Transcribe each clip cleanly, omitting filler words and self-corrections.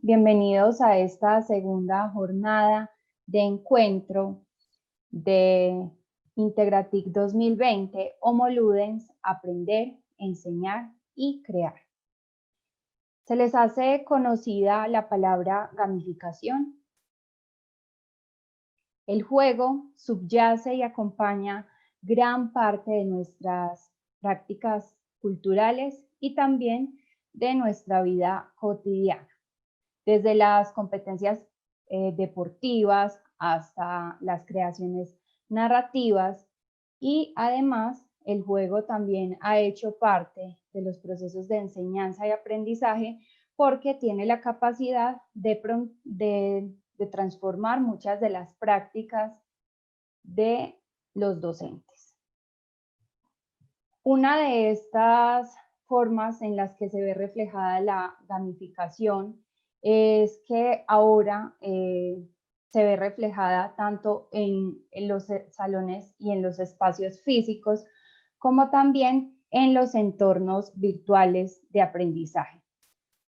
Bienvenidos a esta segunda jornada de encuentro de Integratic 2020, Homo Ludens, Aprender, Enseñar y Crear. ¿Se les hace conocida la palabra gamificación? El juego subyace y acompaña gran parte de nuestras prácticas culturales y también de nuestra vida cotidiana, desde las competencias deportivas hasta las creaciones narrativas, y además el juego también ha hecho parte de los procesos de enseñanza y aprendizaje porque tiene la capacidad de transformar muchas de las prácticas de los docentes. Una de estas formas en las que se ve reflejada la gamificación es que ahora se ve reflejada tanto en los salones y en los espacios físicos, como también en los entornos virtuales de aprendizaje.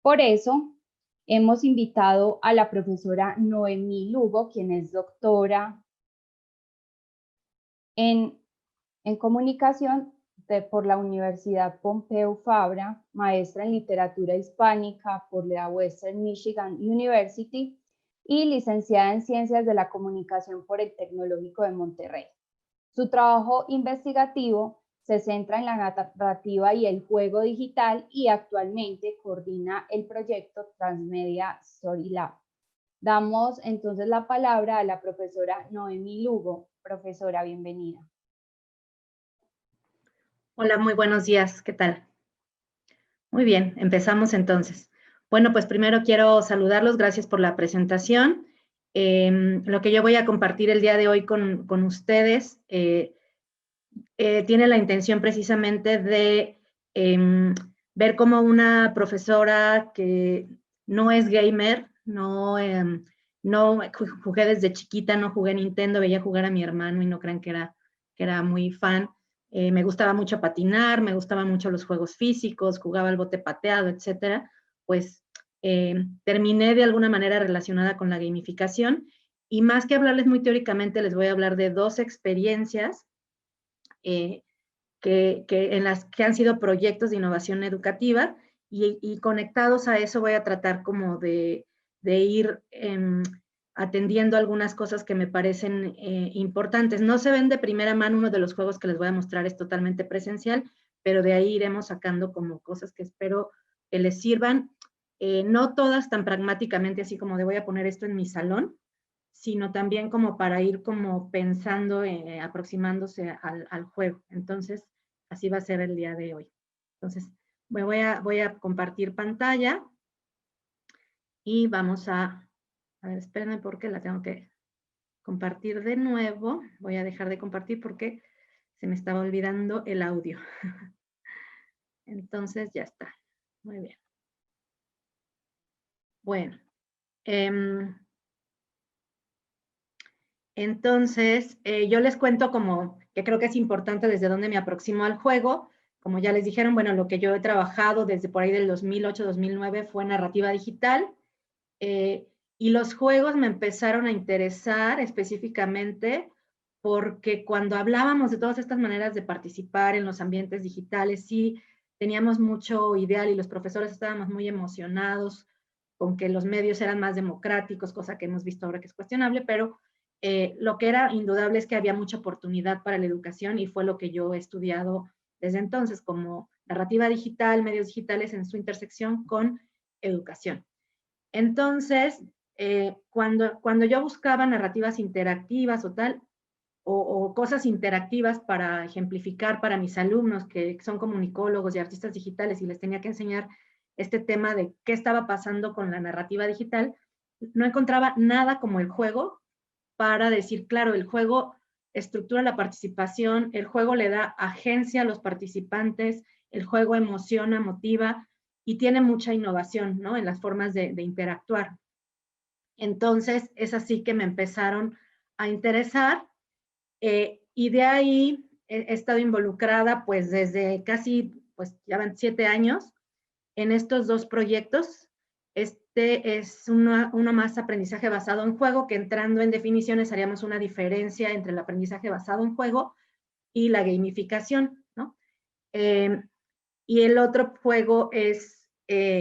Por eso, hemos invitado a la profesora Noemí Lugo, quien es doctora en comunicación por la Universidad Pompeu Fabra, maestra en literatura hispánica por la Western Michigan University y licenciada en Ciencias de la Comunicación por el Tecnológico de Monterrey. Su trabajo investigativo se centra en la narrativa y el juego digital y actualmente coordina el proyecto Transmedia Story Lab. Damos entonces la palabra a la profesora Noemí Lugo. Profesora, bienvenida. Hola, muy buenos días, ¿qué tal? Muy bien, empezamos entonces. Bueno, pues primero quiero saludarlos, gracias por la presentación. Lo que yo voy a compartir el día de hoy con ustedes tiene la intención precisamente de ver cómo una profesora que no es gamer, no jugué desde chiquita, no jugué Nintendo, veía jugar a mi hermano y no crean que era muy fan. Me gustaba mucho patinar, me gustaban mucho los juegos físicos, jugaba al bote pateado, etcétera. Pues terminé de alguna manera relacionada con la gamificación y más que hablarles muy teóricamente, les voy a hablar de dos experiencias en las que han sido proyectos de innovación educativa y conectados a eso voy a tratar como de ir atendiendo algunas cosas que me parecen importantes. No se ven de primera mano, uno de los juegos que les voy a mostrar es totalmente presencial, pero de ahí iremos sacando como cosas que espero que les sirvan. No todas tan pragmáticamente así como de voy a poner esto en mi salón, sino también como para ir como pensando, aproximándose al juego. Entonces, así va a ser el día de hoy. Entonces, voy a compartir pantalla y vamos a ver, espérenme porque la tengo que compartir de nuevo. Voy a dejar de compartir porque se me estaba olvidando el audio. Entonces, ya está. Muy bien. Bueno. Entonces, yo les cuento como que creo que es importante desde dónde me aproximo al juego. Como ya les dijeron, bueno, lo que yo he trabajado desde por ahí del 2008-2009 fue narrativa digital. Y los juegos me empezaron a interesar específicamente porque cuando hablábamos de todas estas maneras de participar en los ambientes digitales, sí teníamos mucho ideal y los profesores estábamos muy emocionados con que los medios eran más democráticos, cosa que hemos visto ahora que es cuestionable, pero lo que era indudable es que había mucha oportunidad para la educación y fue lo que yo he estudiado desde entonces como narrativa digital, medios digitales en su intersección con educación. Entonces, cuando yo buscaba narrativas interactivas o tal, o cosas interactivas para ejemplificar para mis alumnos que son comunicólogos y artistas digitales y les tenía que enseñar este tema de qué estaba pasando con la narrativa digital, no encontraba nada como el juego para decir, claro, el juego estructura la participación, el juego le da agencia a los participantes, el juego emociona, motiva y tiene mucha innovación, ¿no? En las formas de interactuar. Entonces, es así que me empezaron a interesar y de ahí he estado involucrada pues desde casi, pues ya van 7 años en estos dos proyectos. Este es uno más aprendizaje basado en juego, que entrando en definiciones haríamos una diferencia entre el aprendizaje basado en juego y la gamificación, ¿no? Y el otro juego es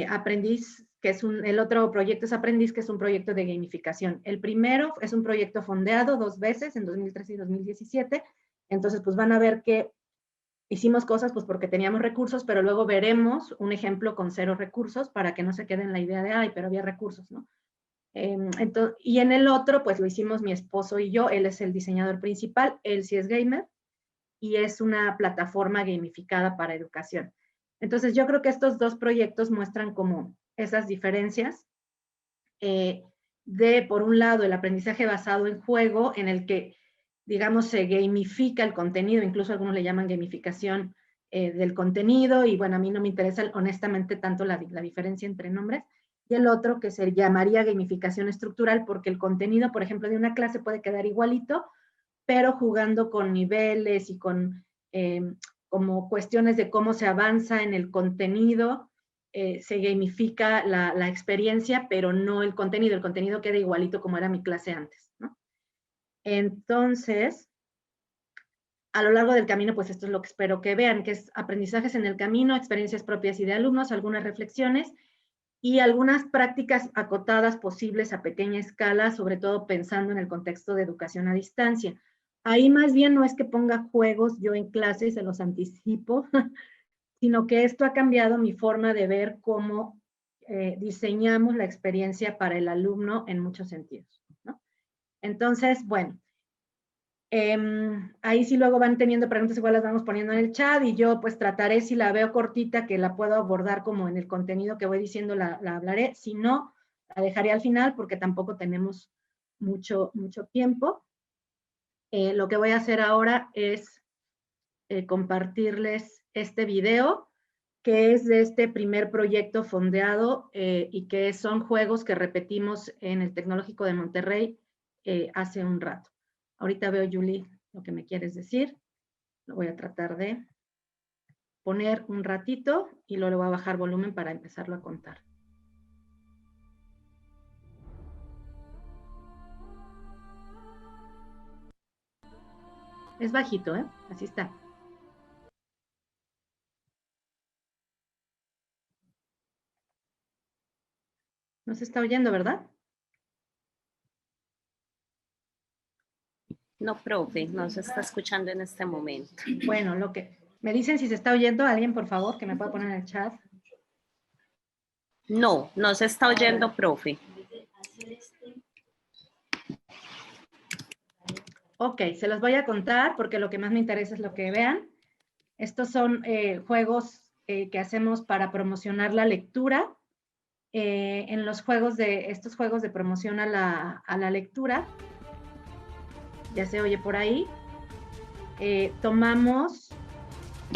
Aprendiz, que es el otro proyecto es Aprendiz, que es un proyecto de gamificación. El primero es un proyecto fondeado 2 veces, en 2013 y 2017. Entonces, pues van a ver que hicimos cosas pues porque teníamos recursos, pero luego veremos un ejemplo con 0 recursos para que no se quede en la idea de, ay, pero había recursos, ¿no? Entonces, y en el otro, pues lo hicimos mi esposo y yo. Él es el diseñador principal, él sí es gamer, y es una plataforma gamificada para educación. Entonces, yo creo que estos dos proyectos muestran como esas diferencias de, por un lado, el aprendizaje basado en juego, en el que, digamos, se gamifica el contenido, incluso algunos le llaman gamificación del contenido, y bueno, a mí no me interesa honestamente tanto la diferencia entre nombres, y el otro que se llamaría gamificación estructural, porque el contenido, por ejemplo, de una clase puede quedar igualito, pero jugando con niveles y con como cuestiones de cómo se avanza en el contenido, se gamifica la experiencia, pero no el contenido. El contenido queda igualito como era mi clase antes, ¿no? Entonces, a lo largo del camino, pues esto es lo que espero que vean, que es aprendizajes en el camino, experiencias propias y de alumnos, algunas reflexiones y algunas prácticas acotadas posibles a pequeña escala, sobre todo pensando en el contexto de educación a distancia. Ahí más bien no es que ponga juegos yo en clase, se los anticipo, sino que esto ha cambiado mi forma de ver cómo diseñamos la experiencia para el alumno en muchos sentidos, ¿no? Entonces, bueno, ahí sí luego van teniendo preguntas, igual las vamos poniendo en el chat, y yo pues trataré, si la veo cortita, que la puedo abordar como en el contenido que voy diciendo, la hablaré. Si no, la dejaré al final porque tampoco tenemos mucho tiempo. Lo que voy a hacer ahora es compartirles este video, que es de este primer proyecto fondeado y que son juegos que repetimos en el Tecnológico de Monterrey hace un rato. Ahorita veo, Julie, lo que me quieres decir. Lo voy a tratar de poner un ratito y luego le voy a bajar volumen para empezarlo a contar. Es bajito, ¿eh? Así está. No se está oyendo, ¿verdad? No, profe, no se está escuchando en este momento. Bueno, lo que me dicen si se está oyendo, alguien, por favor, que me pueda poner en el chat. No, no se está oyendo, profe. Ok, se los voy a contar porque lo que más me interesa es lo que vean. Estos son juegos que hacemos para promocionar la lectura. En estos juegos de promoción a la lectura, ya se oye por ahí, tomamos...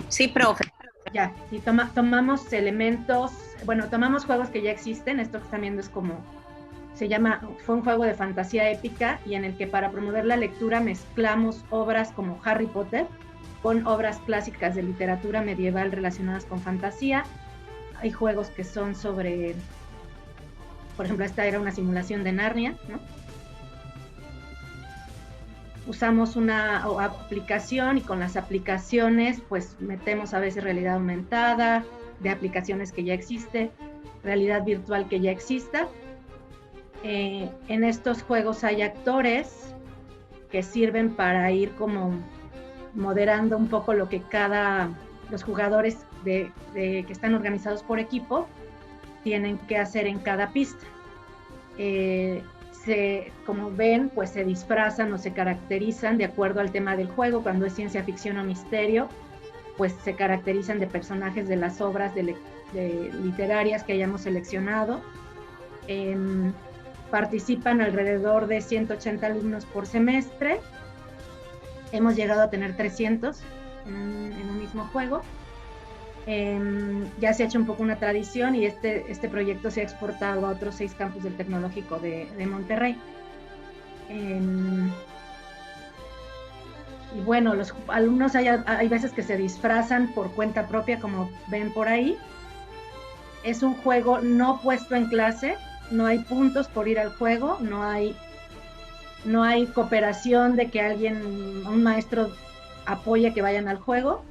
Sí, profe. Ya, y tomamos elementos, bueno, tomamos juegos que ya existen. Esto que están viendo es como, fue un juego de fantasía épica, y en el que para promover la lectura mezclamos obras como Harry Potter con obras clásicas de literatura medieval relacionadas con fantasía. Hay juegos que son sobre, por ejemplo, esta era una simulación de Narnia, ¿no? Usamos una aplicación, y con las aplicaciones pues metemos a veces realidad aumentada de aplicaciones que ya existe, realidad virtual que ya exista. En estos juegos hay actores que sirven para ir como moderando un poco lo que los jugadores que están organizados por equipo tienen que hacer en cada pista. Como ven, pues se disfrazan o se caracterizan de acuerdo al tema del juego. Cuando es ciencia ficción o misterio, pues se caracterizan de personajes de las obras literarias que hayamos seleccionado. Participan alrededor de 180 alumnos por semestre. Hemos llegado a tener 300 en un mismo juego. Ya se ha hecho un poco una tradición, y este proyecto se ha exportado a otros 6 campus del Tecnológico de Monterrey. Y bueno, los alumnos hay veces que se disfrazan por cuenta propia, como ven por ahí. Es un juego no puesto en clase, no hay puntos por ir al juego, no hay cooperación de que un maestro apoye que vayan al juego.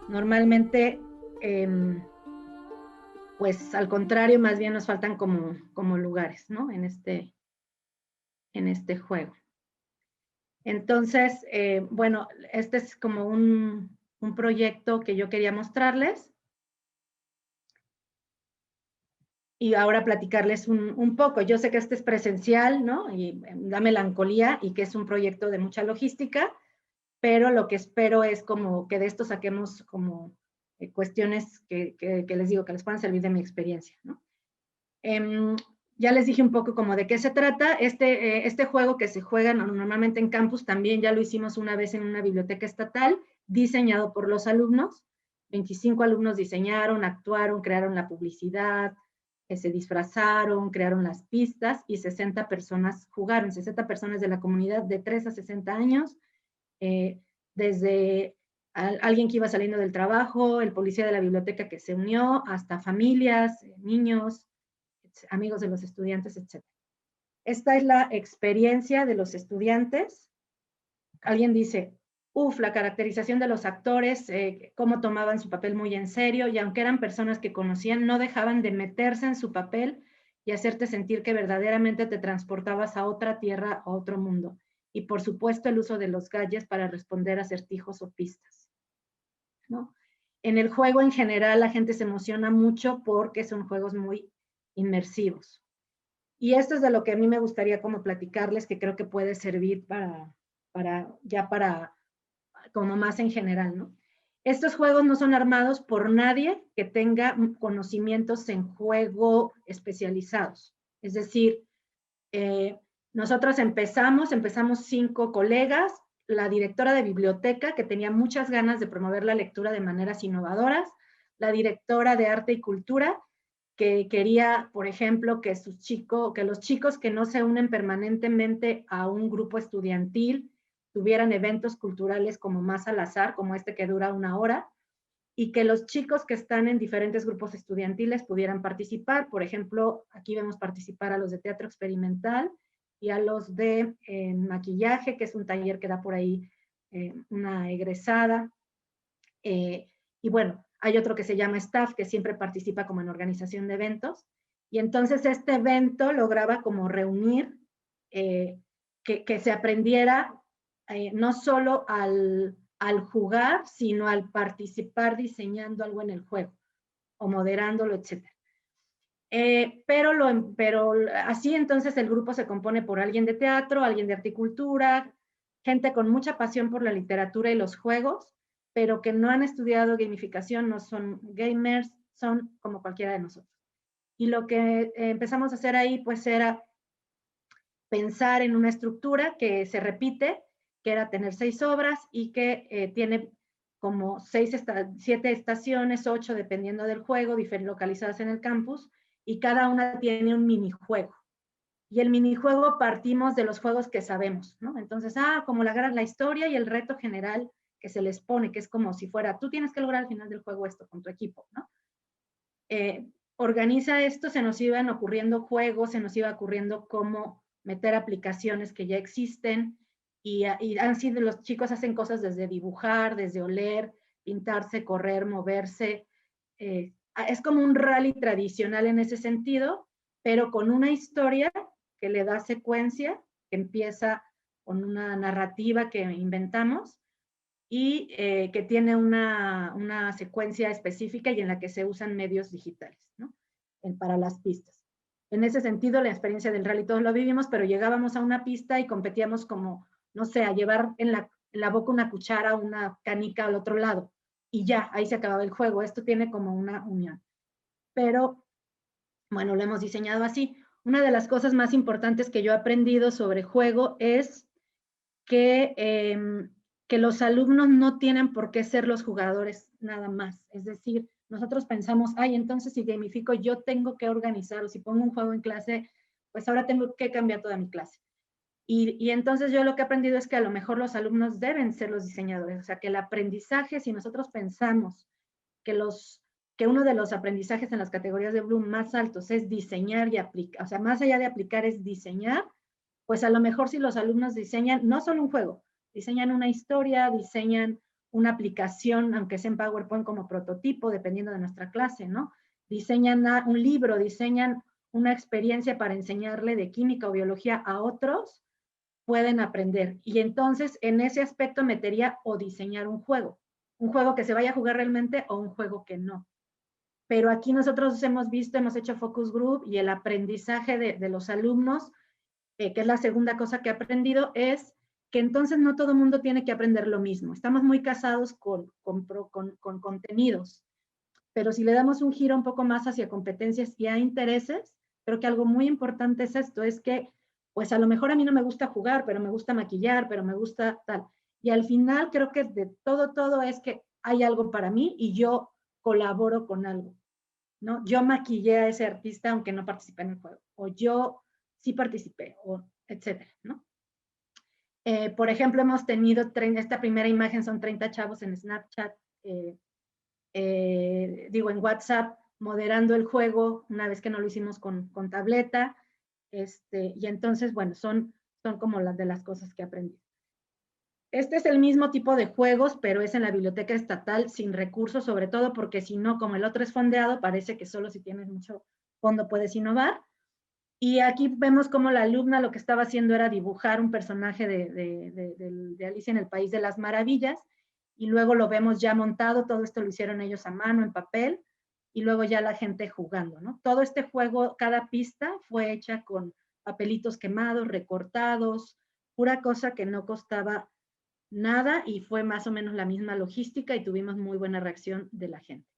Normalmente, pues al contrario, más bien nos faltan como lugares, ¿no? En este juego. Entonces, bueno, este es como un proyecto que yo quería mostrarles. Y ahora platicarles un poco. Yo sé que este es presencial, ¿no? Y da melancolía y que es un proyecto de mucha logística, pero lo que espero es como que de esto saquemos como cuestiones que les digo, que les puedan servir de mi experiencia, ¿no? Ya les dije un poco como de qué se trata. Este juego que se juega normalmente en campus también ya lo hicimos una vez en una biblioteca estatal, diseñado por los alumnos. 25 alumnos diseñaron, actuaron, crearon la publicidad, se disfrazaron, crearon las pistas y 60 personas jugaron, 60 personas de la comunidad de 3 a 60 años, desde alguien que iba saliendo del trabajo, el policía de la biblioteca que se unió, hasta familias, niños, amigos de los estudiantes, etc. Esta es la experiencia de los estudiantes. Alguien dice, la caracterización de los actores, cómo tomaban su papel muy en serio, y aunque eran personas que conocían, no dejaban de meterse en su papel y hacerte sentir que verdaderamente te transportabas a otra tierra, a otro mundo. Y por supuesto el uso de los gadgets para responder a acertijos o pistas, ¿no? En el juego en general la gente se emociona mucho porque son juegos muy inmersivos. Y esto es de lo que a mí me gustaría como platicarles, que creo que puede servir para como más en general, ¿no? Estos juegos no son armados por nadie que tenga conocimientos en juego especializados. Es decir, nosotros empezamos 5 colegas, la directora de biblioteca, que tenía muchas ganas de promover la lectura de maneras innovadoras, la directora de arte y cultura, que quería, por ejemplo, que los chicos que no se unen permanentemente a un grupo estudiantil tuvieran eventos culturales como más al azar, como este que dura 1 hora, y que los chicos que están en diferentes grupos estudiantiles pudieran participar. Por ejemplo, aquí vemos participar a los de teatro experimental y a los de maquillaje, que es un taller que da por ahí una egresada. Y bueno, hay otro que se llama staff, que siempre participa como en organización de eventos. Y entonces este evento lograba como reunir, que se aprendiera no solo al jugar, sino al participar diseñando algo en el juego o moderándolo, etc. Pero así entonces el grupo se compone por alguien de teatro, alguien de horticultura, gente con mucha pasión por la literatura y los juegos, pero que no han estudiado gamificación, no son gamers, son como cualquiera de nosotros. Y lo que empezamos a hacer ahí pues era pensar en una estructura que se repite, que era tener 6 obras y que tiene como 7 estaciones, 8 dependiendo del juego, localizadas en el campus, y cada una tiene un minijuego. Y el minijuego partimos de los juegos que sabemos, ¿no? Entonces, como la historia y el reto general que se les pone, que es como si fuera, tú tienes que lograr al final del juego esto con tu equipo, ¿no? Organiza esto, se nos iban ocurriendo juegos, se nos iba ocurriendo cómo meter aplicaciones que ya existen, y los chicos hacen cosas desde dibujar, desde oler, pintarse, correr, moverse. Es como un rally tradicional en ese sentido, pero con una historia que le da secuencia, que empieza con una narrativa que inventamos y que tiene una secuencia específica y en la que se usan medios digitales, ¿no? Para las pistas. En ese sentido, la experiencia del rally todos lo vivimos, pero llegábamos a una pista y competíamos como, no sé, a llevar en la boca una cuchara, una canica al otro lado, y ya, ahí se acababa el juego. Esto tiene como una unión. Pero, bueno, lo hemos diseñado así. Una de las cosas más importantes que yo he aprendido sobre juego es que los alumnos no tienen por qué ser los jugadores nada más. Es decir, nosotros pensamos, entonces si gamifico yo tengo que organizar, o si pongo un juego en clase, pues ahora tengo que cambiar toda mi clase. Y entonces yo lo que he aprendido es que a lo mejor los alumnos deben ser los diseñadores, o sea, que el aprendizaje, si nosotros pensamos que uno de los aprendizajes en las categorías de Bloom más altos es diseñar y aplicar, o sea, más allá de aplicar es diseñar, pues a lo mejor si los alumnos diseñan no solo un juego, diseñan una historia, diseñan una aplicación, aunque sea en PowerPoint como prototipo, dependiendo de nuestra clase, ¿no? Diseñan un libro, diseñan una experiencia para enseñarle de química o biología a otros, pueden aprender. Y entonces en ese aspecto metería o diseñar un juego que se vaya a jugar realmente o un juego que no. Pero aquí nosotros hemos visto, hemos hecho focus group y el aprendizaje de los alumnos, que es la segunda cosa que he aprendido, es que entonces no todo el mundo tiene que aprender lo mismo. Estamos muy casados con contenidos, pero si le damos un giro un poco más hacia competencias y a intereses, creo que algo muy importante es esto, es que pues a lo mejor a mí no me gusta jugar, pero me gusta maquillar, pero me gusta tal. Y al final creo que de todo es que hay algo para mí y yo colaboro con algo, ¿no? Yo maquillé a ese artista aunque no participé en el juego, o yo sí participé, o etcétera, ¿no? Por ejemplo, hemos tenido, esta primera imagen son 30 chavos en Snapchat, en WhatsApp, moderando el juego, una vez que no lo hicimos con tableta, y entonces, bueno, son como las de las cosas que aprendí. Este es el mismo tipo de juegos, pero es en la biblioteca estatal sin recursos, sobre todo porque si no, como el otro es fondeado, parece que solo si tienes mucho fondo puedes innovar. Y aquí vemos cómo la alumna lo que estaba haciendo era dibujar un personaje de Alicia en el País de las Maravillas, y luego lo vemos ya montado, todo esto lo hicieron ellos a mano en papel, y luego ya la gente jugando, ¿no? Todo este juego, cada pista fue hecha con papelitos quemados, recortados, pura cosa que no costaba nada y fue más o menos la misma logística y tuvimos muy buena reacción de la gente.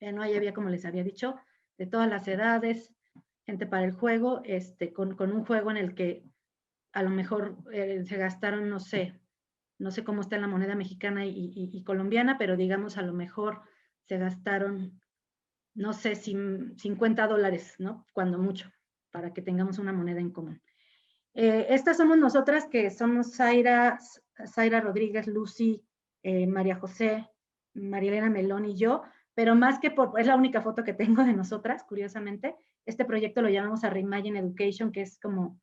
No, ahí había, como les había dicho, de todas las edades, gente para el juego, con un juego en el que a lo mejor se gastaron, no sé cómo está la moneda mexicana y colombiana, pero digamos a lo mejor se gastaron, no sé, $50, ¿no? Cuando mucho, para que tengamos una moneda en común. Estas somos nosotras, que somos Zaira Rodríguez, Lucy, María José, María Elena Melón y yo, pero más que es la única foto que tengo de nosotras, curiosamente. Este proyecto lo llamamos a Reimagine Education, que es como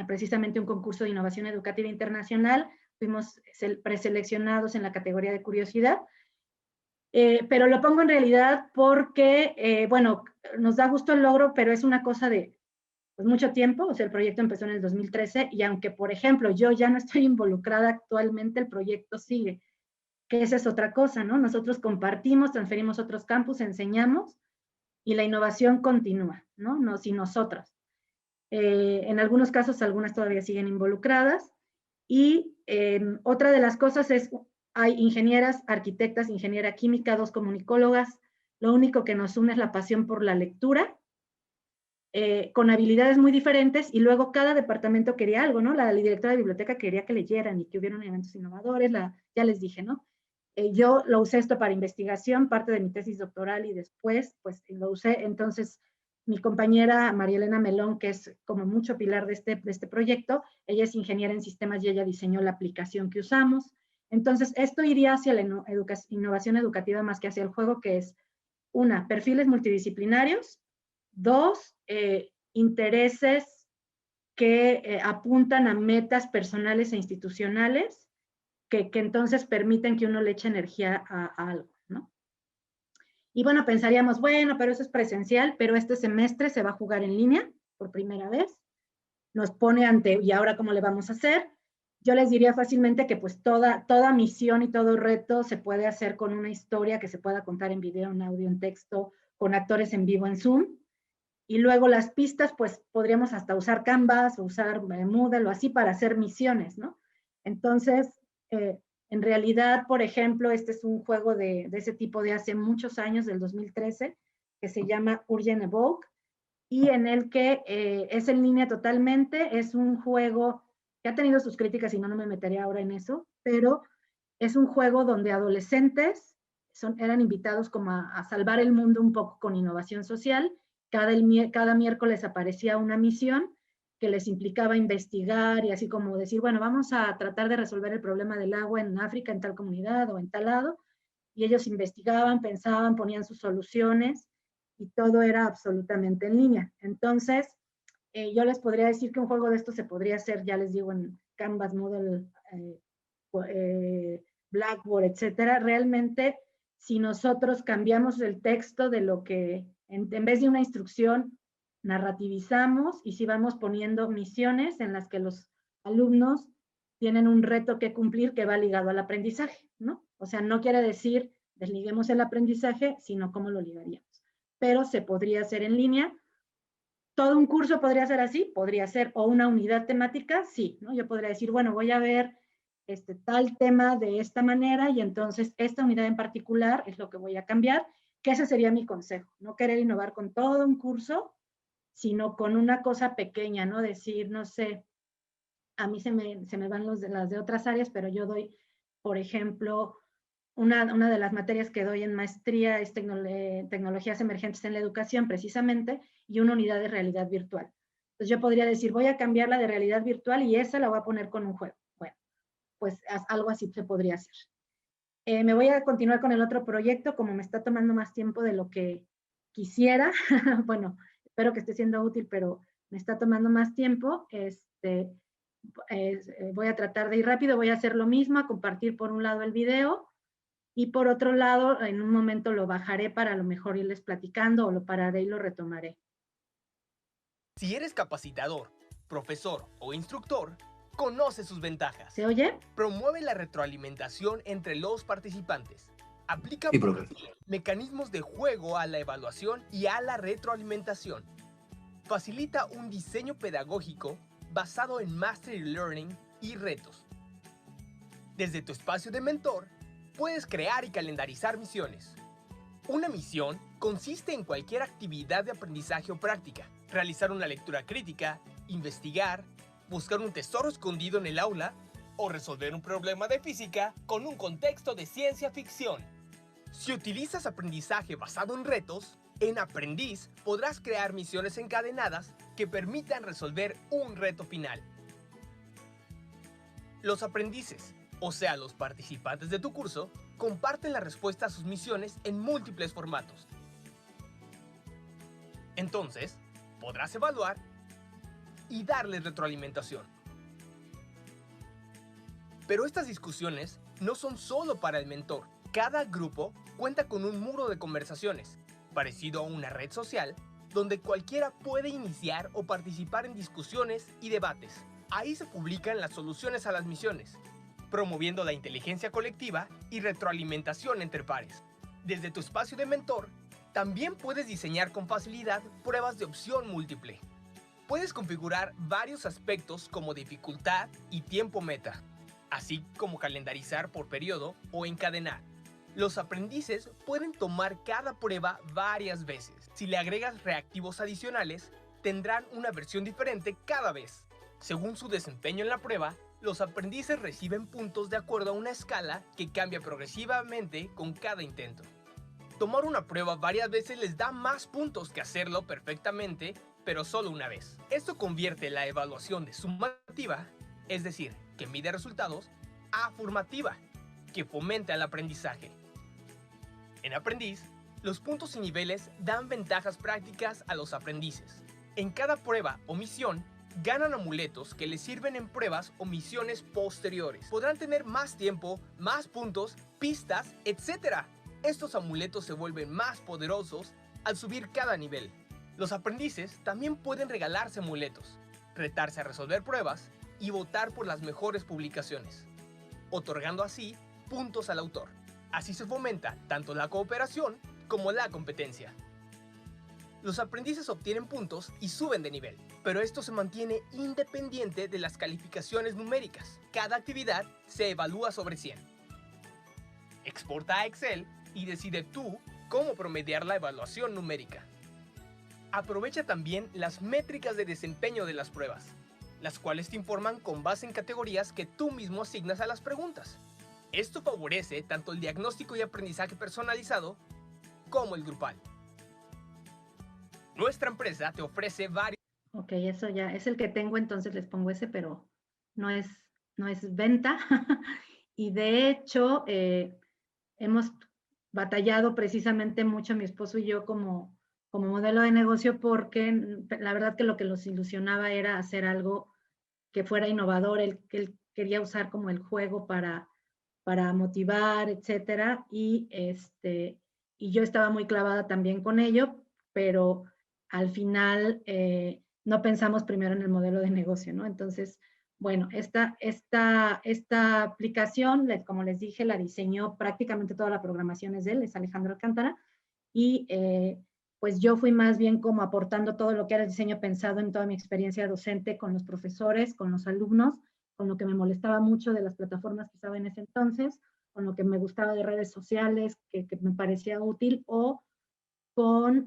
precisamente un concurso de innovación educativa internacional. Fuimos preseleccionados en la categoría de curiosidad, pero lo pongo en realidad porque, bueno, nos da gusto el logro, pero es una cosa de pues mucho tiempo, o sea, el proyecto empezó en el 2013 y aunque, por ejemplo, yo ya no estoy involucrada actualmente, el proyecto sigue, que esa es otra cosa, ¿no? Nosotros compartimos, transferimos a otros campus, enseñamos y la innovación continúa, ¿no? Nos y nosotras. En algunos casos, algunas todavía siguen involucradas y otra de las cosas es, hay ingenieras, arquitectas, ingeniera química, 2 comunicólogas, lo único que nos une es la pasión por la lectura, con habilidades muy diferentes, y luego cada departamento quería algo, ¿no? La directora de biblioteca quería que leyeran y que hubieran eventos innovadores, ya les dije, ¿no? Yo lo usé esto para investigación, parte de mi tesis doctoral, y después, pues, lo usé. Entonces, mi compañera María Elena Melón, que es como mucho pilar de este proyecto, ella es ingeniera en sistemas y ella diseñó la aplicación que usamos. Entonces, esto iría hacia la innovación educativa más que hacia el juego, que es, una, perfiles multidisciplinarios, 2, intereses que apuntan a metas personales e institucionales que entonces permiten que uno le eche energía a algo, ¿no? Y bueno, pensaríamos, bueno, pero eso es presencial, pero este semestre se va a jugar en línea por primera vez. Nos pone ante, ¿y ahora cómo le vamos a hacer? Yo les diría fácilmente que pues toda misión y todo reto se puede hacer con una historia que se pueda contar en video, en audio, en texto, con actores en vivo en Zoom. Y luego las pistas, pues podríamos hasta usar Canvas o usar Moodle o así para hacer misiones, ¿no? Entonces, en realidad, por ejemplo, este es un juego de ese tipo de hace muchos años, del 2013, que se llama Urgent Evoke, y en el que es en línea totalmente. Es un juego que ha tenido sus críticas y no me meteré ahora en eso, pero es un juego donde adolescentes eran invitados como a salvar el mundo un poco con innovación social. Cada miércoles aparecía una misión que les implicaba investigar y así como decir, bueno, vamos a tratar de resolver el problema del agua en África, en tal comunidad o en tal lado, y ellos investigaban, pensaban, ponían sus soluciones y todo era absolutamente en línea. Entonces, yo les podría decir que un juego de esto se podría hacer, ya les digo, en Canvas, Moodle, Blackboard, etcétera. Realmente, si nosotros cambiamos el texto de lo que, en vez de una instrucción, narrativizamos y si vamos poniendo misiones en las que los alumnos tienen un reto que cumplir que va ligado al aprendizaje, ¿no? O sea, no quiere decir desliguemos el aprendizaje, sino cómo lo ligaríamos. Pero se podría hacer en línea. ¿Todo un curso podría ser así? Podría ser, o una unidad temática, sí, ¿no? Yo podría decir, bueno, voy a ver tal tema de esta manera y entonces esta unidad en particular es lo que voy a cambiar, que ese sería mi consejo, no querer innovar con todo un curso, sino con una cosa pequeña, ¿no? Decir, no sé, a mí se me van las de otras áreas, pero yo doy, por ejemplo, una de las materias que doy en maestría es tecnologías emergentes en la educación, precisamente, y una unidad de realidad virtual. Entonces yo podría decir, voy a cambiarla de realidad virtual y esa la voy a poner con un juego. Bueno, pues algo así se podría hacer. Me voy a continuar con el otro proyecto, como me está tomando más tiempo de lo que quisiera. Bueno, espero que esté siendo útil, pero me está tomando más tiempo. Voy a tratar de ir rápido, voy a hacer lo mismo, a compartir por un lado el video, y por otro lado, en un momento lo bajaré para a lo mejor irles platicando o lo pararé y lo retomaré. Si eres capacitador, profesor o instructor, conoce sus ventajas. ¿Se oye? Promueve la retroalimentación entre los participantes. Aplica mecanismos de juego a la evaluación y a la retroalimentación. Facilita un diseño pedagógico basado en Mastery Learning y retos. Desde tu espacio de mentor, puedes crear y calendarizar misiones. Una misión consiste en cualquier actividad de aprendizaje o práctica. Realizar una lectura crítica, investigar, buscar un tesoro escondido en el aula o resolver un problema de física con un contexto de ciencia ficción. Si utilizas aprendizaje basado en retos, en Aprendiz podrás crear misiones encadenadas que permitan resolver un reto final. Los aprendices, o sea, los participantes de tu curso, comparten la respuesta a sus misiones en múltiples formatos. Entonces, podrás evaluar y darles retroalimentación. Pero estas discusiones no son solo para el mentor. Cada grupo cuenta con un muro de conversaciones, parecido a una red social, donde cualquiera puede iniciar o participar en discusiones y debates. Ahí se publican las soluciones a las misiones, promoviendo la inteligencia colectiva y retroalimentación entre pares. Desde tu espacio de mentor, también puedes diseñar con facilidad pruebas de opción múltiple. Puedes configurar varios aspectos como dificultad y tiempo meta, así como calendarizar por periodo o encadenar. Los aprendices pueden tomar cada prueba varias veces. Si le agregas reactivos adicionales, tendrán una versión diferente cada vez. Según su desempeño en la prueba, los aprendices reciben puntos de acuerdo a una escala que cambia progresivamente con cada intento. Tomar una prueba varias veces les da más puntos que hacerlo perfectamente, pero solo una vez. Esto convierte la evaluación de sumativa, es decir, que mide resultados, a formativa, que fomenta el aprendizaje. En Aprendiz, los puntos y niveles dan ventajas prácticas a los aprendices. En cada prueba o misión, ganan amuletos que les sirven en pruebas o misiones posteriores. Podrán tener más tiempo, más puntos, pistas, etc. Estos amuletos se vuelven más poderosos al subir cada nivel. Los aprendices también pueden regalarse amuletos, retarse a resolver pruebas y votar por las mejores publicaciones, otorgando así puntos al autor. Así se fomenta tanto la cooperación como la competencia. Los aprendices obtienen puntos y suben de nivel, pero esto se mantiene independiente de las calificaciones numéricas. Cada actividad se evalúa sobre 100. Exporta a Excel y decide tú cómo promediar la evaluación numérica. Aprovecha también las métricas de desempeño de las pruebas, las cuales te informan con base en categorías que tú mismo asignas a las preguntas. Esto favorece tanto el diagnóstico y aprendizaje personalizado como el grupal. Nuestra empresa te ofrece varios... Ok, eso ya es el que tengo, entonces les pongo ese, pero no es venta. Y de hecho, hemos batallado precisamente mucho mi esposo y yo como modelo de negocio, porque la verdad que lo que nos ilusionaba era hacer algo que fuera innovador, que él quería usar como el juego para motivar, etcétera, y yo estaba muy clavada también con ello, pero al final no pensamos primero en el modelo de negocio, ¿no? Entonces, bueno, esta aplicación, como les dije, la diseñó prácticamente toda la programación es de él, es Alejandro Alcántara, y pues yo fui más bien como aportando todo lo que era el diseño pensado en toda mi experiencia docente con los profesores, con los alumnos, con lo que me molestaba mucho de las plataformas que estaba en ese entonces, con lo que me gustaba de redes sociales, que me parecía útil, con,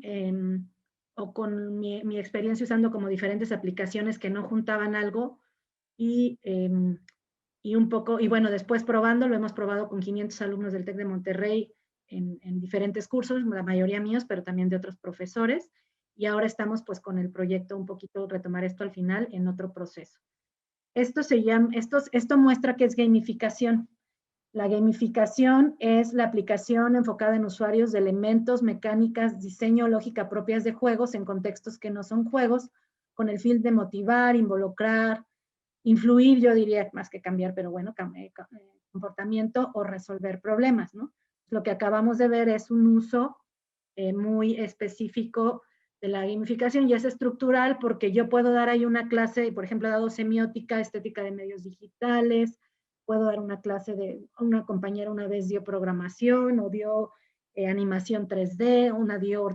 mi experiencia usando como diferentes aplicaciones que no juntaban algo y, y un poco, y bueno, después probando, lo hemos probado con 500 alumnos del TEC de Monterrey en diferentes cursos, la mayoría míos, pero también de otros profesores, y ahora estamos pues con el proyecto un poquito, retomar esto al final en otro proceso. Esto muestra que es gamificación. La gamificación es la aplicación enfocada en usuarios de elementos, mecánicas, diseño, lógica propias de juegos en contextos que no son juegos, con el fin de motivar, involucrar, influir, yo diría, más que cambiar, pero bueno, comportamiento o resolver problemas, ¿no? Lo que acabamos de ver es un uso muy específico de la gamificación y es estructural porque yo puedo dar ahí una clase, por ejemplo, he dado semiótica, estética de medios digitales, puedo dar una clase una compañera una vez dio programación o dio animación 3D, una dio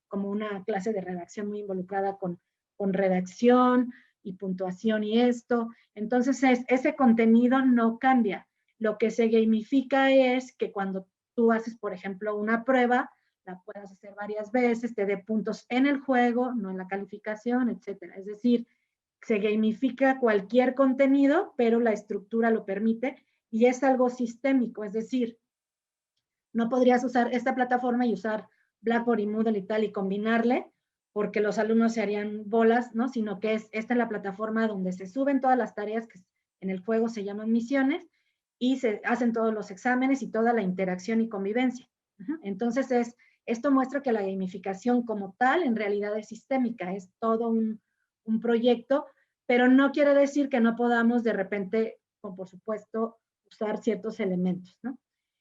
como una clase de redacción muy involucrada con redacción y puntuación y esto. Entonces, ese contenido no cambia. Lo que se gamifica es que cuando tú haces, por ejemplo, una prueba, la puedas hacer varias veces, te dé puntos en el juego, no en la calificación, etcétera. Es decir, se gamifica cualquier contenido, pero la estructura lo permite y es algo sistémico, es decir, no podrías usar esta plataforma y usar Blackboard y Moodle y tal y combinarle porque los alumnos se harían bolas, ¿no? Sino que esta es la plataforma donde se suben todas las tareas que en el juego se llaman misiones y se hacen todos los exámenes y toda la interacción y convivencia. Entonces, esto muestra que la gamificación como tal en realidad es sistémica, es todo un proyecto, pero no quiere decir que no podamos de repente, por supuesto, usar ciertos elementos, ¿no?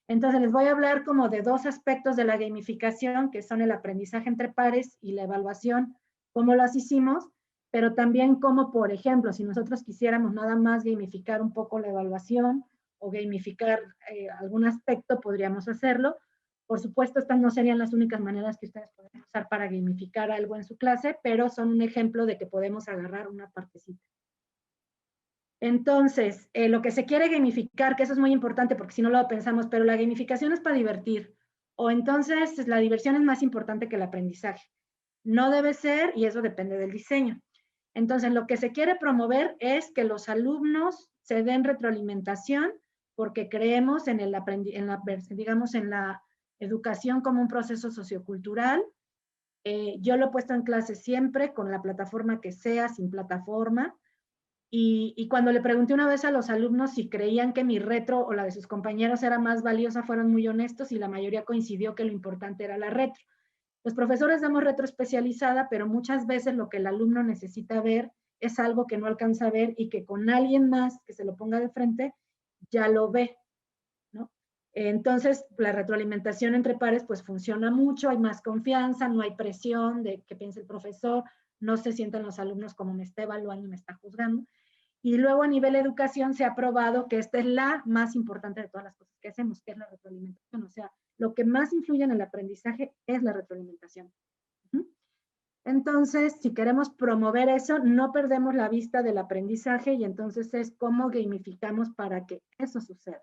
Entonces les voy a hablar como de dos aspectos de la gamificación, que son el aprendizaje entre pares y la evaluación, cómo las hicimos, pero también cómo, por ejemplo, si nosotros quisiéramos nada más gamificar un poco la evaluación o gamificar algún aspecto, podríamos hacerlo. Por supuesto, estas no serían las únicas maneras que ustedes pueden usar para gamificar algo en su clase, pero son un ejemplo de que podemos agarrar una partecita. Entonces, lo que se quiere gamificar, que eso es muy importante porque si no lo pensamos, pero la gamificación es para divertir, o entonces la diversión es más importante que el aprendizaje. No debe ser, y eso depende del diseño. Entonces, lo que se quiere promover es que los alumnos se den retroalimentación porque creemos en digamos, en la educación como un proceso sociocultural. Yo lo he puesto en clase siempre, con la plataforma que sea, sin plataforma. Y cuando le pregunté una vez a los alumnos si creían que mi retro o la de sus compañeros era más valiosa, fueron muy honestos y la mayoría coincidió que lo importante era la retro. Los profesores damos retro especializada, pero muchas veces lo que el alumno necesita ver es algo que no alcanza a ver y que con alguien más que se lo ponga de frente ya lo ve, ¿no? Entonces, la retroalimentación entre pares pues funciona mucho, hay más confianza, no hay presión de que piense el profesor, no se sientan los alumnos como me está evaluando y me está juzgando. Y luego a nivel de educación se ha probado que esta es la más importante de todas las cosas que hacemos, que es la retroalimentación. O sea, lo que más influye en el aprendizaje es la retroalimentación. Entonces, si queremos promover eso, no perdemos la vista del aprendizaje y entonces es cómo gamificamos para que eso suceda.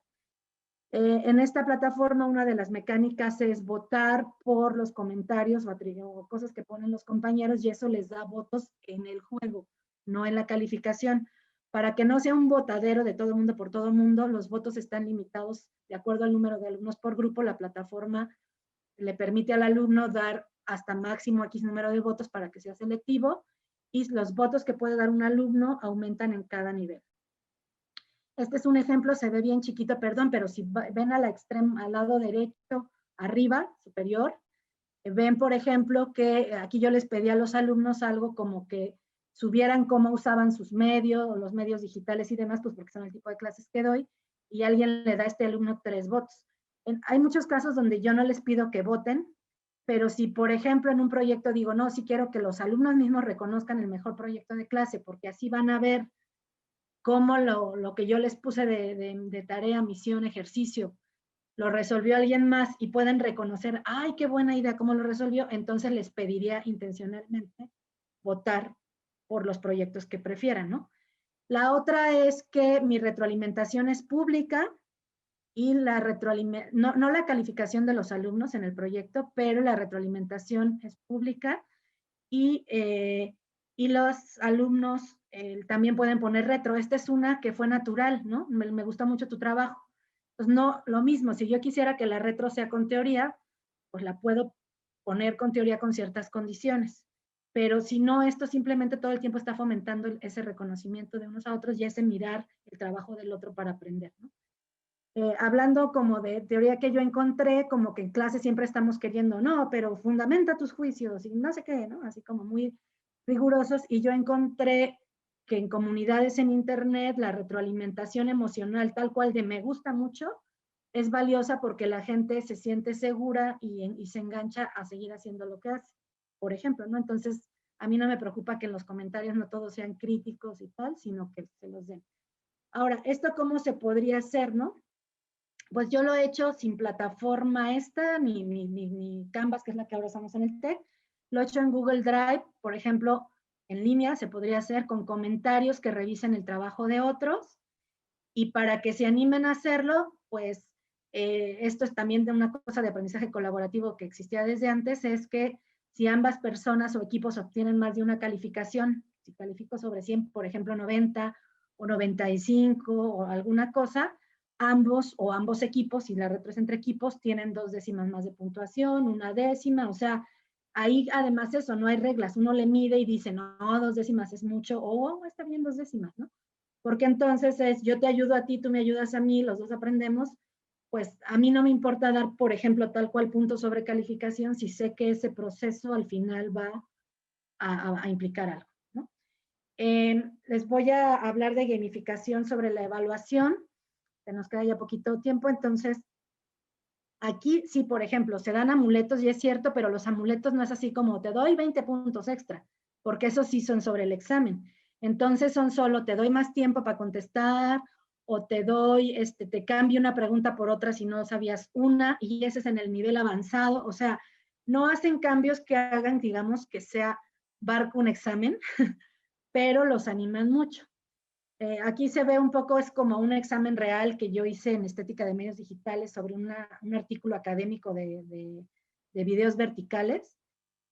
En esta plataforma, una de las mecánicas es votar por los comentarios o cosas que ponen los compañeros y eso les da votos en el juego, no en la calificación. Para que no sea un votadero de todo mundo por todo mundo, los votos están limitados de acuerdo al número de alumnos por grupo. La plataforma le permite al alumno dar hasta máximo X número de votos para que sea selectivo y los votos que puede dar un alumno aumentan en cada nivel. Este es un ejemplo, se ve bien chiquito, perdón, pero si ven al lado derecho, arriba, superior, ven, por ejemplo, que aquí yo les pedí a los alumnos algo como que subieran cómo usaban sus medios, o los medios digitales y demás, pues porque son el tipo de clases que doy, y alguien le da a este alumno 3 votos. Hay muchos casos donde yo no les pido que voten, pero si, por ejemplo, en un proyecto digo, no, sí quiero que los alumnos mismos reconozcan el mejor proyecto de clase, porque así van a ver cómo lo que yo les puse de tarea, misión, ejercicio, lo resolvió alguien más y pueden reconocer, ay, qué buena idea, cómo lo resolvió, entonces les pediría intencionalmente votar por los proyectos que prefieran, ¿no? La otra es que mi retroalimentación es pública y la no la calificación de los alumnos en el proyecto, pero la retroalimentación es pública y los alumnos también pueden poner retro. Esta es una que fue natural, ¿no? Me gustó mucho tu trabajo. Pues no, lo mismo, si yo quisiera que la retro sea con teoría, pues la puedo poner con teoría con ciertas condiciones. Pero si no, esto simplemente todo el tiempo está fomentando ese reconocimiento de unos a otros y ese mirar el trabajo del otro para aprender, ¿no? Hablando como de teoría que yo encontré, como que en clase siempre estamos queriendo, no, pero fundamenta tus juicios y no sé qué, ¿no? Así como muy rigurosos, y yo encontré que en comunidades en internet la retroalimentación emocional tal cual de me gusta mucho es valiosa porque la gente se siente segura y se engancha a seguir haciendo lo que hace, por ejemplo, ¿no? Entonces, a mí no me preocupa que en los comentarios no todos sean críticos y tal, sino que se los den. Ahora, ¿esto cómo se podría hacer, no? Pues yo lo he hecho sin plataforma esta, ni Canvas, que es la que ahora usamos en el TEC. Lo he hecho en Google Drive, por ejemplo, en línea, se podría hacer con comentarios que revisen el trabajo de otros. Y para que se animen a hacerlo, pues esto es también de una cosa de aprendizaje colaborativo que existía desde antes, es que si ambas personas o equipos obtienen más de una calificación, si califico sobre 100, por ejemplo, 90 o 95 o alguna cosa, ambos equipos, si la retro es entre equipos, tienen 2 décimas más de puntuación, 1 décima, o sea, ahí además eso, no hay reglas, uno le mide y dice, no, 2 décimas es mucho, o está bien 2 décimas, ¿no? Porque entonces es, yo te ayudo a ti, tú me ayudas a mí, los dos aprendemos, pues a mí no me importa dar, por ejemplo, tal cual punto sobre calificación si sé que ese proceso al final va a implicar algo, ¿no? Les voy a hablar de gamificación sobre la evaluación, se nos queda ya poquito tiempo, entonces aquí sí, por ejemplo, se dan amuletos y es cierto, pero los amuletos no es así como te doy 20 puntos extra, porque esos sí son sobre el examen. Entonces son solo te doy más tiempo para contestar o te doy, te cambio una pregunta por otra si no sabías una y ese es en el nivel avanzado. O sea, no hacen cambios que hagan, digamos, que sea barco un examen, pero los animan mucho. Aquí se ve un poco, es como un examen real que yo hice en estética de medios digitales sobre un artículo académico de videos verticales.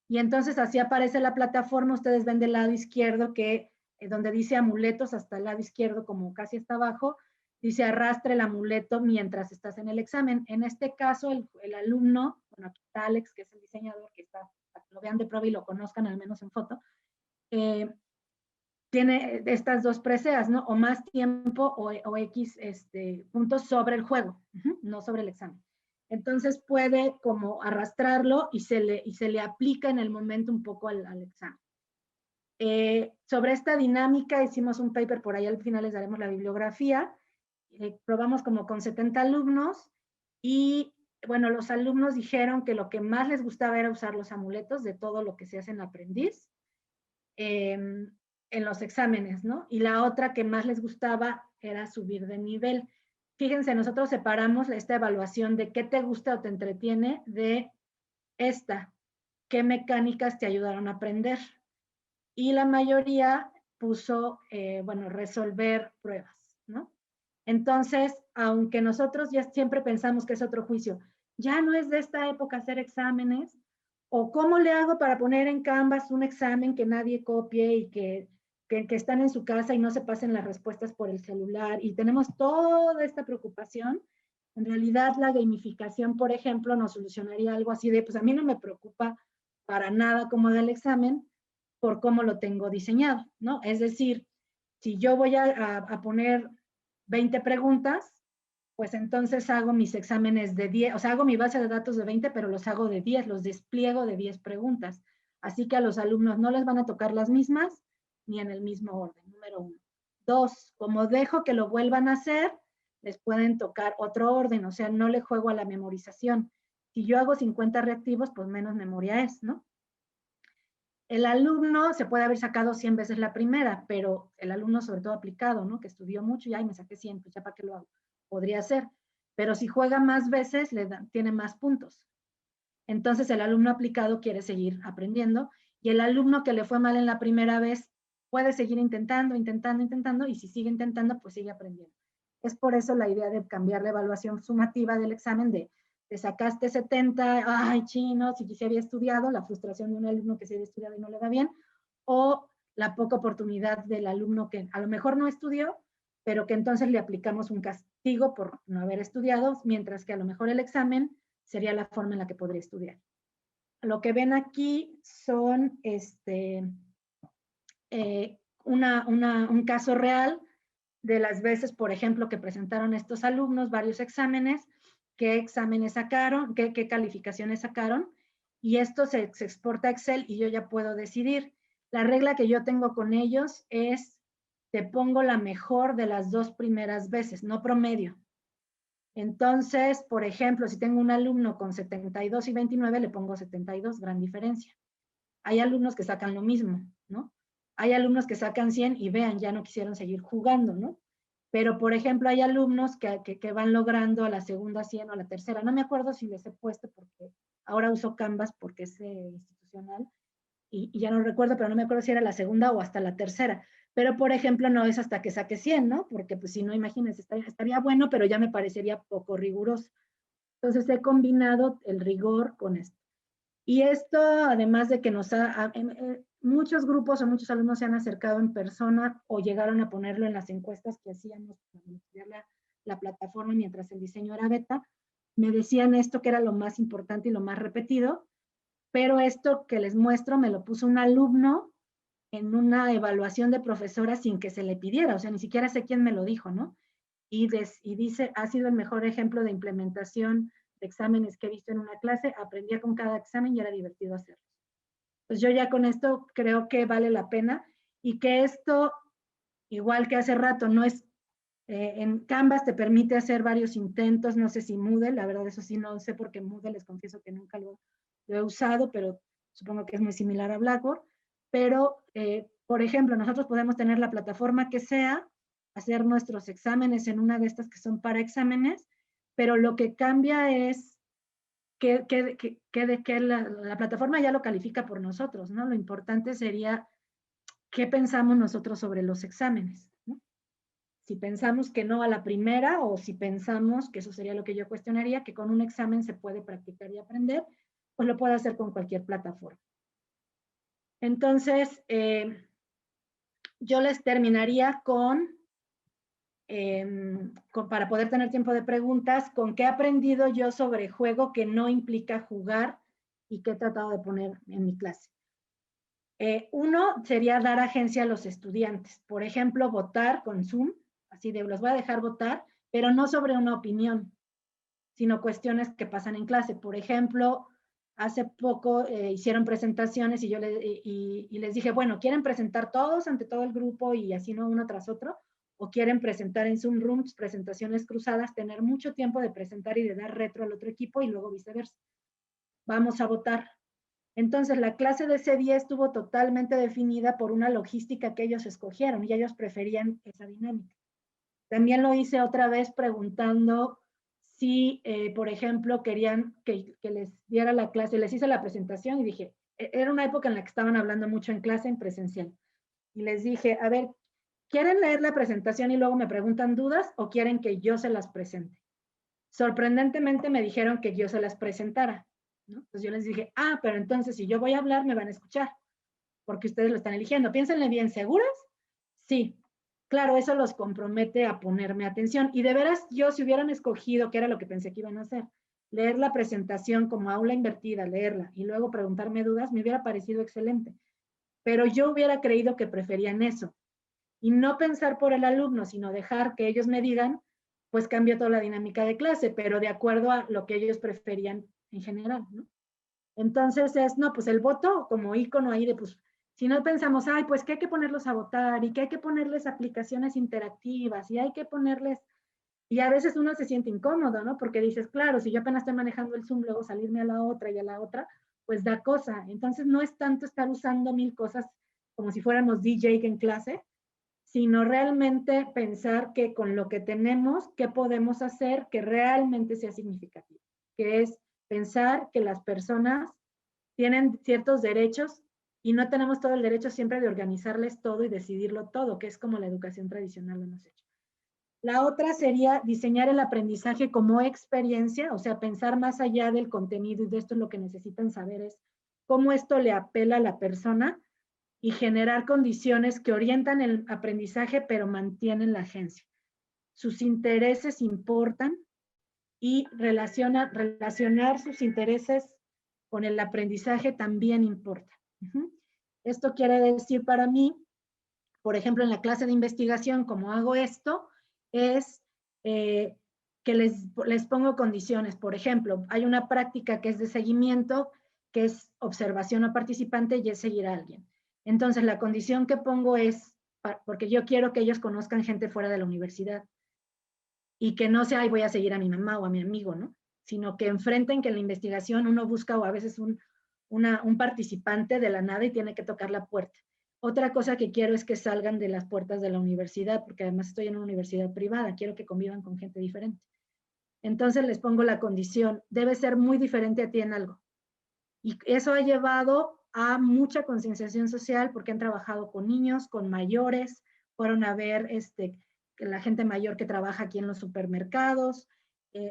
Y entonces así aparece la plataforma, ustedes ven del lado izquierdo que donde dice amuletos hasta el lado izquierdo, como casi hasta abajo, dice arrastre el amuleto mientras estás en el examen. En este caso, el alumno, bueno, aquí está Alex, que es el diseñador, que está, para que lo vean de prueba y lo conozcan al menos en foto, tiene estas dos preseas, ¿no? O más tiempo o X puntos sobre el juego, no sobre el examen. Entonces puede como arrastrarlo y se le aplica en el momento un poco al examen. Sobre esta dinámica hicimos un paper, por ahí al final les daremos la bibliografía. Probamos como con 70 alumnos y bueno, los alumnos dijeron que lo que más les gustaba era usar los amuletos de todo lo que se hace en Aprendiz. En los exámenes, ¿no? Y la otra que más les gustaba era subir de nivel. Fíjense, nosotros separamos esta evaluación de qué te gusta o te entretiene de esta, qué mecánicas te ayudaron a aprender. Y la mayoría puso, bueno, resolver pruebas, ¿no? Entonces, aunque nosotros ya siempre pensamos que es otro juicio, ya no es de esta época hacer exámenes, o cómo le hago para poner en Canvas un examen que nadie copie y que están en su casa y no se pasen las respuestas por el celular, y tenemos toda esta preocupación. En realidad, la gamificación, por ejemplo, nos solucionaría algo así de, pues a mí no me preocupa para nada cómo da el examen, por cómo lo tengo diseñado, ¿no? Es decir, si yo voy a poner 20 preguntas, pues entonces hago mis exámenes de 10, o sea, hago mi base de datos de 20, pero los hago de 10, los despliego de 10 preguntas. Así que a los alumnos no les van a tocar las mismas ni en el mismo orden, número 1. 2, como dejo que lo vuelvan a hacer, les pueden tocar otro orden, o sea, no le juego a la memorización. Si yo hago 50 reactivos, pues menos memoria es, ¿no? El alumno se puede haber sacado 100 veces la primera, pero el alumno sobre todo aplicado, ¿no? Que estudió mucho y ay, me saqué 100, pues ya para qué lo hago. Podría ser. Pero si juega más veces, tiene más puntos. Entonces el alumno aplicado quiere seguir aprendiendo y el alumno que le fue mal en la primera vez puede seguir intentando, y si sigue intentando, pues sigue aprendiendo. Es por eso la idea de cambiar la evaluación sumativa del examen de te sacaste 70, ay, chino, si se había estudiado, la frustración de un alumno que se había estudiado y no le va bien, o la poca oportunidad del alumno que a lo mejor no estudió, pero que entonces le aplicamos un castigo por no haber estudiado, mientras que a lo mejor el examen sería la forma en la que podría estudiar. Lo que ven aquí son un caso real de las veces, por ejemplo, que presentaron estos alumnos varios exámenes, qué exámenes sacaron, qué calificaciones sacaron, y esto se exporta a Excel y yo ya puedo decidir. La regla que yo tengo con ellos es, te pongo la mejor de las 2 primeras veces, no promedio. Entonces, por ejemplo, si tengo un alumno con 72 y 29, le pongo 72, gran diferencia. Hay alumnos que sacan lo mismo, ¿no? Hay alumnos que sacan 100 y vean, ya no quisieron seguir jugando, ¿no? Pero, por ejemplo, hay alumnos que van logrando a la segunda 100 o a la tercera. No me acuerdo si les he puesto porque ahora uso Canvas porque es institucional y ya no recuerdo, pero no me acuerdo si era la segunda o hasta la tercera. Pero, por ejemplo, no es hasta que saque 100, ¿no? Porque, pues, si no, imagínense, estaría bueno, pero ya me parecería poco riguroso. Entonces, he combinado el rigor con esto. Y esto, además de que muchos grupos o muchos alumnos se han acercado en persona o llegaron a ponerlo en las encuestas que hacíamos para monitorear la plataforma mientras el diseño era beta, me decían esto que era lo más importante y lo más repetido, pero esto que les muestro me lo puso un alumno en una evaluación de profesora sin que se le pidiera, o sea, ni siquiera sé quién me lo dijo, ¿no? Y dice, ha sido el mejor ejemplo de implementación de exámenes que he visto en una clase, aprendía con cada examen y era divertido hacerlo. Pues yo ya con esto creo que vale la pena y que esto, igual que hace rato, no es, en Canvas te permite hacer varios intentos, no sé si Moodle, la verdad eso sí no sé porque Moodle les confieso que nunca lo he usado, pero supongo que es muy similar a Blackboard, pero por ejemplo, nosotros podemos tener la plataforma que sea, hacer nuestros exámenes en una de estas que son para exámenes, pero lo que cambia es que la plataforma ya lo califica por nosotros, ¿no? Lo importante sería qué pensamos nosotros sobre los exámenes, ¿no? Si pensamos que no a la primera o si pensamos, que eso sería lo que yo cuestionaría, que con un examen se puede practicar y aprender, pues lo puede hacer con cualquier plataforma. Entonces, yo les terminaría para poder tener tiempo de preguntas, con qué he aprendido yo sobre juego que no implica jugar y qué he tratado de poner en mi clase. Uno sería dar agencia a los estudiantes. Por ejemplo, votar con Zoom, así de los voy a dejar votar, pero no sobre una opinión, sino cuestiones que pasan en clase. Por ejemplo, hace poco hicieron presentaciones y yo les dije, bueno, ¿quieren presentar todos ante todo el grupo y así no uno tras otro? ¿O quieren presentar en Zoom Rooms presentaciones cruzadas, tener mucho tiempo de presentar y de dar retro al otro equipo y luego viceversa? Vamos a votar. Entonces, la clase de ese día estuvo totalmente definida por una logística que ellos escogieron y ellos preferían esa dinámica. También lo hice otra vez preguntando si, por ejemplo, querían que les diera la clase. Les hice la presentación y dije, era una época en la que estaban hablando mucho en clase, en presencial. Y les dije, a ver, ¿quieren leer la presentación y luego me preguntan dudas o quieren que yo se las presente? Sorprendentemente me dijeron que yo se las presentara, ¿no? Entonces yo les dije, pero entonces si yo voy a hablar me van a escuchar, porque ustedes lo están eligiendo. Piénsenle bien, ¿seguras? Sí. Claro, eso los compromete a ponerme atención. Y de veras, yo si hubieran escogido, que era lo que pensé que iban a hacer, leer la presentación como aula invertida, leerla y luego preguntarme dudas, me hubiera parecido excelente. pero yo hubiera creído que preferían eso. Y no pensar por el alumno, sino dejar que ellos me digan, pues cambia toda la dinámica de clase, pero de acuerdo a lo que ellos preferían en general, ¿no? Entonces no, pues el voto como ícono ahí de, pues, si no pensamos, ay, pues que hay que ponerlos a votar y que hay que ponerles aplicaciones interactivas y hay que ponerles, y a veces uno se siente incómodo, ¿no? Porque dices, claro, si yo apenas estoy manejando el Zoom, luego salirme a la otra y a la otra, pues da cosa. Entonces no es tanto estar usando 1000 cosas como si fuéramos DJ en clase, sino realmente pensar que con lo que tenemos, ¿qué podemos hacer que realmente sea significativo? Que es pensar que las personas tienen ciertos derechos y no tenemos todo el derecho siempre de organizarles todo y decidirlo todo, que es como la educación tradicional lo hemos hecho. La otra sería diseñar el aprendizaje como experiencia, o sea, pensar más allá del contenido y de esto lo que necesitan saber es cómo esto le apela a la persona y generar condiciones que orientan el aprendizaje pero mantienen la agencia. Sus intereses importan y relacionar sus intereses con el aprendizaje también importa. Esto quiere decir para mí, por ejemplo, en la clase de investigación, como hago esto, es que les pongo condiciones. Por ejemplo, hay una práctica que es de seguimiento, que es observación a participante y es seguir a alguien. Entonces, la condición que pongo es, porque yo quiero que ellos conozcan gente fuera de la universidad y que no sea, ay, voy a seguir a mi mamá o a mi amigo, ¿no? Sino que enfrenten que en la investigación uno busca o a veces un participante de la nada y tiene que tocar la puerta. Otra cosa que quiero es que salgan de las puertas de la universidad, porque además estoy en una universidad privada, quiero que convivan con gente diferente. Entonces les pongo la condición, debe ser muy diferente a ti en algo. Y eso ha llevado a mucha concienciación social porque han trabajado con niños, con mayores, fueron a ver la gente mayor que trabaja aquí en los supermercados,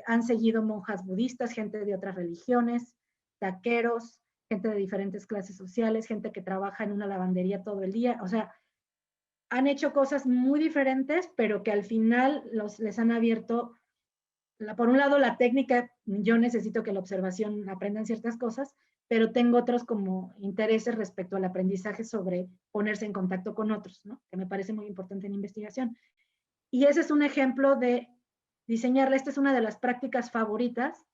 han seguido monjas budistas, gente de otras religiones, taqueros, gente de diferentes clases sociales, gente que trabaja en una lavandería todo el día, o sea, han hecho cosas muy diferentes, pero que al final les han abierto, por un lado la técnica, yo necesito que la observación aprendan ciertas cosas, pero tengo otros como intereses respecto al aprendizaje sobre ponerse en contacto con otros, ¿no? Que me parece muy importante en investigación. Y ese es un ejemplo de diseñarla, esta es una de las prácticas favoritas,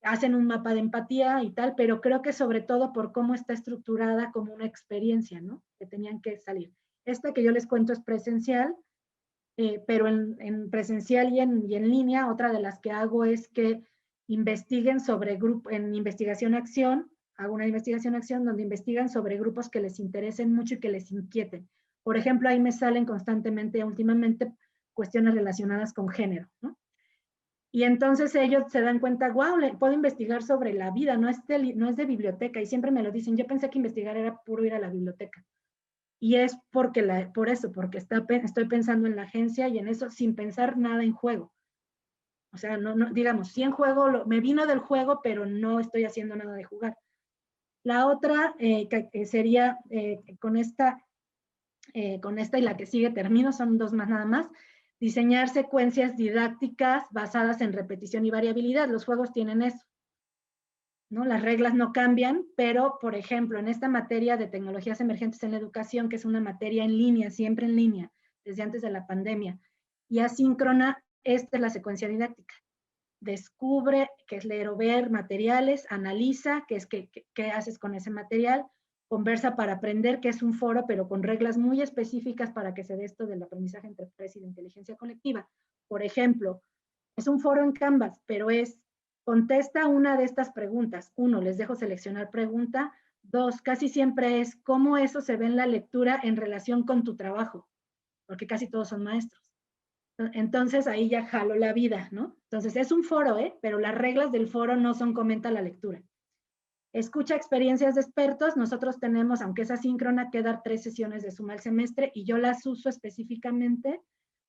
hacen un mapa de empatía y tal, pero creo que sobre todo por cómo está estructurada como una experiencia, ¿no? Que tenían que salir. Esta que yo les cuento es presencial, pero en presencial y en línea, otra de las que hago es que investiguen sobre en investigación-acción, hago una investigación-acción donde investigan sobre grupos que les interesen mucho y que les inquieten. Por ejemplo, ahí me salen constantemente, últimamente, cuestiones relacionadas con género, ¿no? Y entonces ellos se dan cuenta, wow, puedo investigar sobre la vida, no es de biblioteca, y siempre me lo dicen, yo pensé que investigar era puro ir a la biblioteca. Y es porque estoy pensando en la agencia y en eso sin pensar nada en juego. O sea, no digamos, sí en juego, me vino del juego, pero no estoy haciendo nada de jugar. La otra sería con esta y la que sigue termino, son dos más nada más, diseñar secuencias didácticas basadas en repetición y variabilidad. Los juegos tienen eso, ¿no? Las reglas no cambian, pero, por ejemplo, en esta materia de tecnologías emergentes en la educación, que es una materia en línea, siempre en línea, desde antes de la pandemia, y asíncrona, esta es la secuencia didáctica. Descubre qué es leer o ver materiales, analiza qué haces con ese material, conversa para aprender, que es un foro, pero con reglas muy específicas para que se dé esto del aprendizaje entre pares y de inteligencia colectiva. Por ejemplo, es un foro en Canvas, pero contesta una de estas preguntas. 1, les dejo seleccionar pregunta. 2, casi siempre es cómo eso se ve en la lectura en relación con tu trabajo, porque casi todos son maestros. Entonces ahí ya jalo la vida, ¿no? Entonces es un foro, pero las reglas del foro no son comenta la lectura. Escucha experiencias de expertos. Nosotros tenemos, aunque es asíncrona, que dar 3 sesiones de suma al semestre y yo las uso específicamente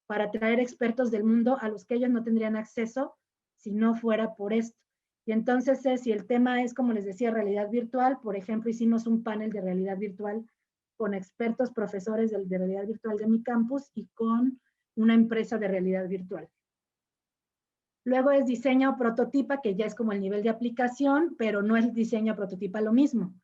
para traer expertos del mundo a los que ellos no tendrían acceso si no fuera por esto. Y entonces, si el tema es, como les decía, realidad virtual, por ejemplo, hicimos un panel de realidad virtual con expertos profesores de realidad virtual de mi campus y con una empresa de realidad virtual. Luego es diseño o prototipa, que ya es como el nivel de aplicación, pero no es diseño o prototipa lo mismo.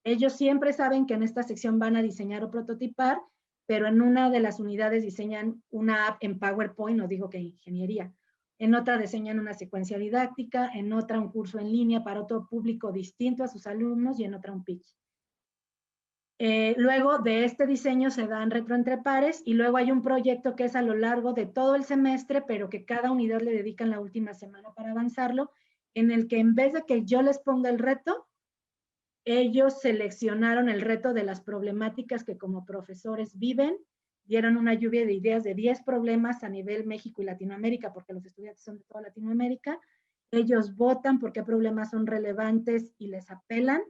Ellos siempre saben que en esta sección van a diseñar o prototipar, pero en una de las unidades diseñan una app en PowerPoint, no digo que ingeniería, en otra diseñan una secuencia didáctica, en otra un curso en línea para otro público distinto a sus alumnos y en otra un pitch. Luego de este diseño se dan retro entre pares y luego hay un proyecto que es a lo largo de todo el semestre, pero que cada unidad le dedican la última semana para avanzarlo, en el que en vez de que yo les ponga el reto, ellos seleccionaron el reto de las problemáticas que como profesores viven, dieron una lluvia de ideas de 10 problemas a nivel México y Latinoamérica, porque los estudiantes son de toda Latinoamérica. Ellos votan por qué problemas son relevantes y les apelan,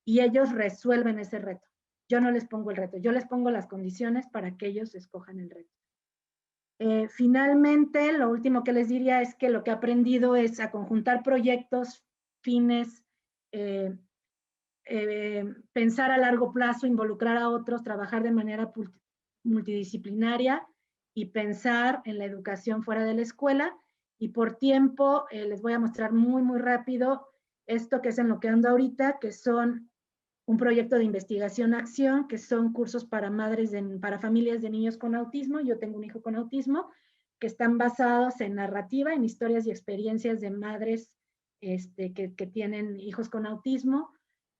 y ellos resuelven ese reto. Yo no les pongo el reto, yo les pongo las condiciones para que ellos escojan el reto. Finalmente, lo último que les diría es que lo que he aprendido es a conjuntar proyectos, fines, pensar a largo plazo, involucrar a otros, trabajar de manera multidisciplinaria y pensar en la educación fuera de la escuela. Y por tiempo, les voy a mostrar muy rápido esto que es en lo que ando ahorita, que son un proyecto de investigación-acción, que son cursos para para familias de niños con autismo. Yo tengo un hijo con autismo, que están basados en narrativa, en historias y experiencias de madres que tienen hijos con autismo.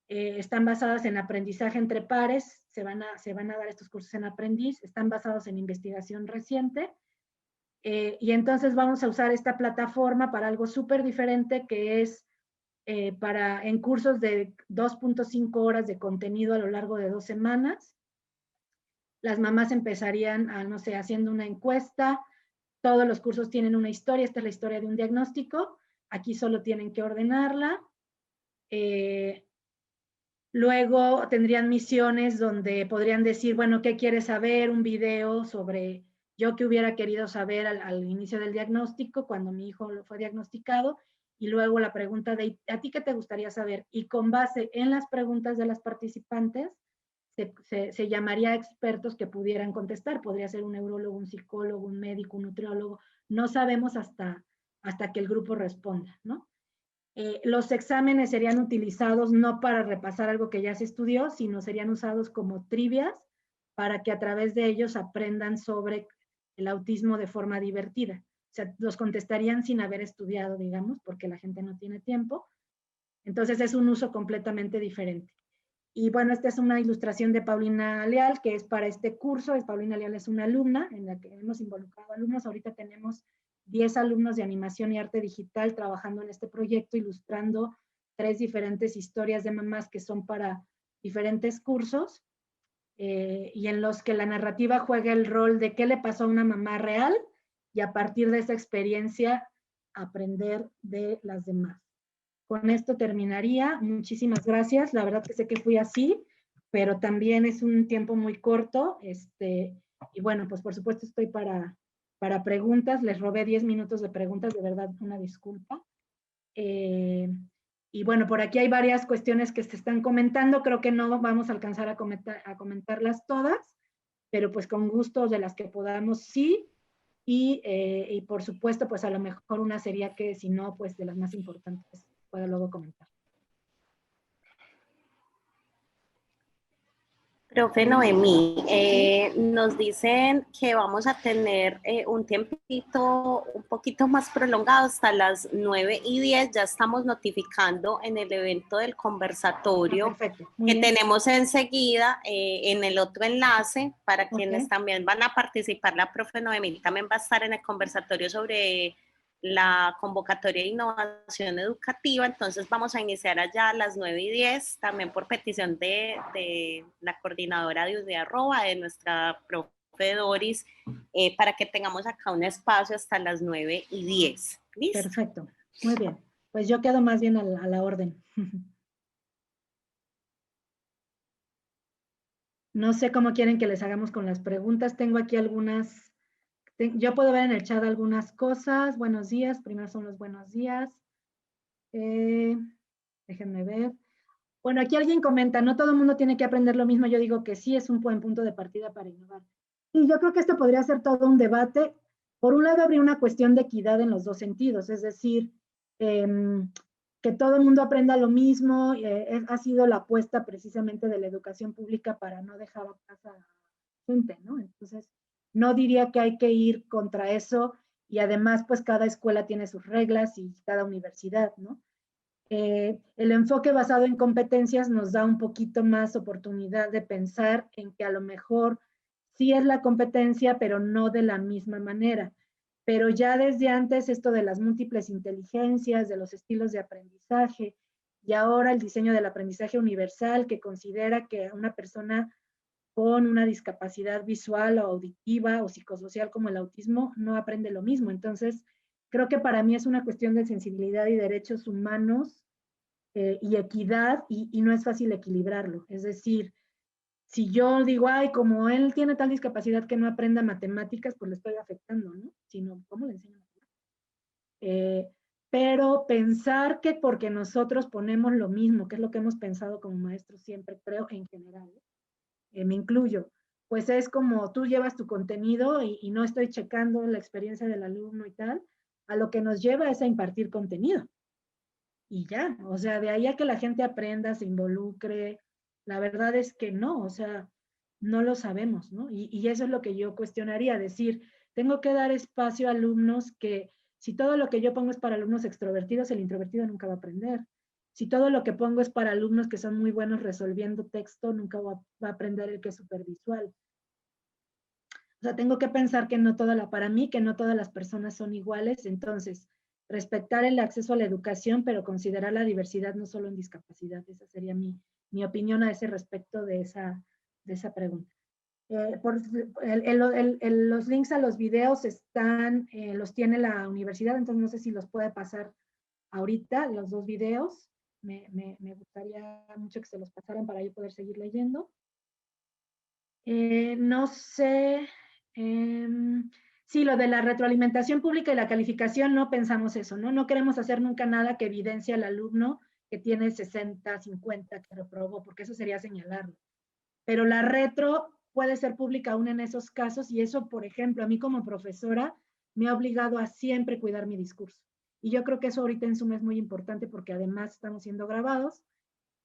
Están basadas en aprendizaje entre pares, se van a dar estos cursos en Aprendiz, están basados en investigación reciente, y entonces vamos a usar esta plataforma para algo súper diferente, que es en cursos de 2.5 horas de contenido a lo largo de 2 semanas. Las mamás empezarían, no sé, haciendo una encuesta. Todos los cursos tienen una historia. Esta es la historia de un diagnóstico. Aquí solo tienen que ordenarla. Luego tendrían misiones donde podrían decir, bueno, ¿qué quieres saber? Un video sobre yo que hubiera querido saber al inicio del diagnóstico, cuando mi hijo fue diagnosticado. Y luego la pregunta de, ¿a ti qué te gustaría saber? Y con base en las preguntas de las participantes, se llamaría a expertos que pudieran contestar. Podría ser un neurólogo, un psicólogo, un médico, un nutriólogo. No sabemos hasta que el grupo responda, ¿no? Los exámenes serían utilizados no para repasar algo que ya se estudió, sino serían usados como trivias para que a través de ellos aprendan sobre el autismo de forma divertida. O sea, los contestarían sin haber estudiado, digamos, porque la gente no tiene tiempo. Entonces es un uso completamente diferente. Y bueno, esta es una ilustración de Paulina Leal, que es para este curso. Paulina Leal es una alumna en la que hemos involucrado alumnos. Ahorita tenemos 10 alumnos de animación y arte digital trabajando en este proyecto, ilustrando 3 diferentes historias de mamás que son para diferentes cursos, y en los que la narrativa juega el rol de qué le pasó a una mamá real y a partir de esa experiencia aprender de las demás. Con esto terminaría. Muchísimas gracias. La verdad que sé que fui así, pero también es un tiempo muy corto. Y bueno, pues por supuesto estoy para preguntas. Les robé 10 minutos de preguntas, de verdad, una disculpa. Y bueno, por aquí hay varias cuestiones que se están comentando. Creo que no vamos a alcanzar a comentarlas todas, pero pues con gusto de las que podamos, sí. Y por supuesto, pues a lo mejor una sería que, si no, pues de las más importantes, puedo luego comentar. Profe Noemí, nos dicen que vamos a tener un tiempito un poquito más prolongado hasta las 9:10. Ya estamos notificando en el evento del conversatorio que tenemos enseguida en el otro enlace para quienes también van a participar. La profe Noemí también va a estar en el conversatorio sobre la convocatoria de innovación educativa. Entonces vamos a iniciar allá a las 9:10, también por petición de la coordinadora de UDE Arroba, de nuestra profe Doris, para que tengamos acá un espacio hasta las 9:10. ¿Listo? Perfecto, muy bien. Pues yo quedo más bien a la orden. No sé cómo quieren que les hagamos con las preguntas. Tengo aquí algunas. Yo puedo ver en el chat algunas cosas. Buenos días. Primero son los buenos días. Déjenme ver. Bueno, aquí alguien comenta, no todo el mundo tiene que aprender lo mismo. Yo digo que sí, es un buen punto de partida para innovar. Y yo creo que esto podría ser todo un debate. Por un lado, habría una cuestión de equidad en los dos sentidos. Es decir, que todo el mundo aprenda lo mismo, ha sido la apuesta precisamente de la educación pública para no dejar atrás a la gente, ¿no? Entonces, no diría que hay que ir contra eso, y además, pues cada escuela tiene sus reglas y cada universidad, ¿no? El enfoque basado en competencias nos da un poquito más oportunidad de pensar en que a lo mejor sí es la competencia, pero no de la misma manera. Pero ya desde antes esto de las múltiples inteligencias, de los estilos de aprendizaje, y ahora el diseño del aprendizaje universal, que considera que una persona con una discapacidad visual o auditiva o psicosocial como el autismo no aprende lo mismo. Entonces, creo que para mí es una cuestión de sensibilidad y derechos humanos y equidad, y no es fácil equilibrarlo. Es decir, si yo digo, ay, como él tiene tal discapacidad que no aprenda matemáticas, pues le estoy afectando, ¿no? Sino, ¿cómo le enseño matemáticas? Pero pensar que porque nosotros ponemos lo mismo, que es lo que hemos pensado como maestros siempre, creo, en general, me incluyo, pues es como tú llevas tu contenido y no estoy checando la experiencia del alumno y tal, a lo que nos lleva es a impartir contenido. Y ya, o sea, de ahí a que la gente aprenda, se involucre, la verdad es que no, o sea, no lo sabemos, ¿no? Y eso es lo que yo cuestionaría, decir, tengo que dar espacio a alumnos que, si todo lo que yo pongo es para alumnos extrovertidos, el introvertido nunca va a aprender. Si todo lo que pongo es para alumnos que son muy buenos resolviendo texto, nunca va a aprender el que es supervisual. O sea, tengo que pensar que no para mí, que no todas las personas son iguales. Entonces, respetar el acceso a la educación, pero considerar la diversidad no solo en discapacidad. Esa sería mi opinión a ese respecto de esa pregunta. Los links a los videos los tiene la universidad, entonces no sé si los puede pasar ahorita, los dos videos. Me gustaría mucho que se los pasaran para yo poder seguir leyendo. No sé, sí, lo de la retroalimentación pública y la calificación, no pensamos eso, ¿no? No queremos hacer nunca nada que evidencie al alumno que tiene 60, 50, que reprobó, porque eso sería señalarlo. Pero la retro puede ser pública aún en esos casos, y eso, por ejemplo, a mí como profesora me ha obligado a siempre cuidar mi discurso. Y yo creo que eso ahorita en Zoom es muy importante, porque además estamos siendo grabados,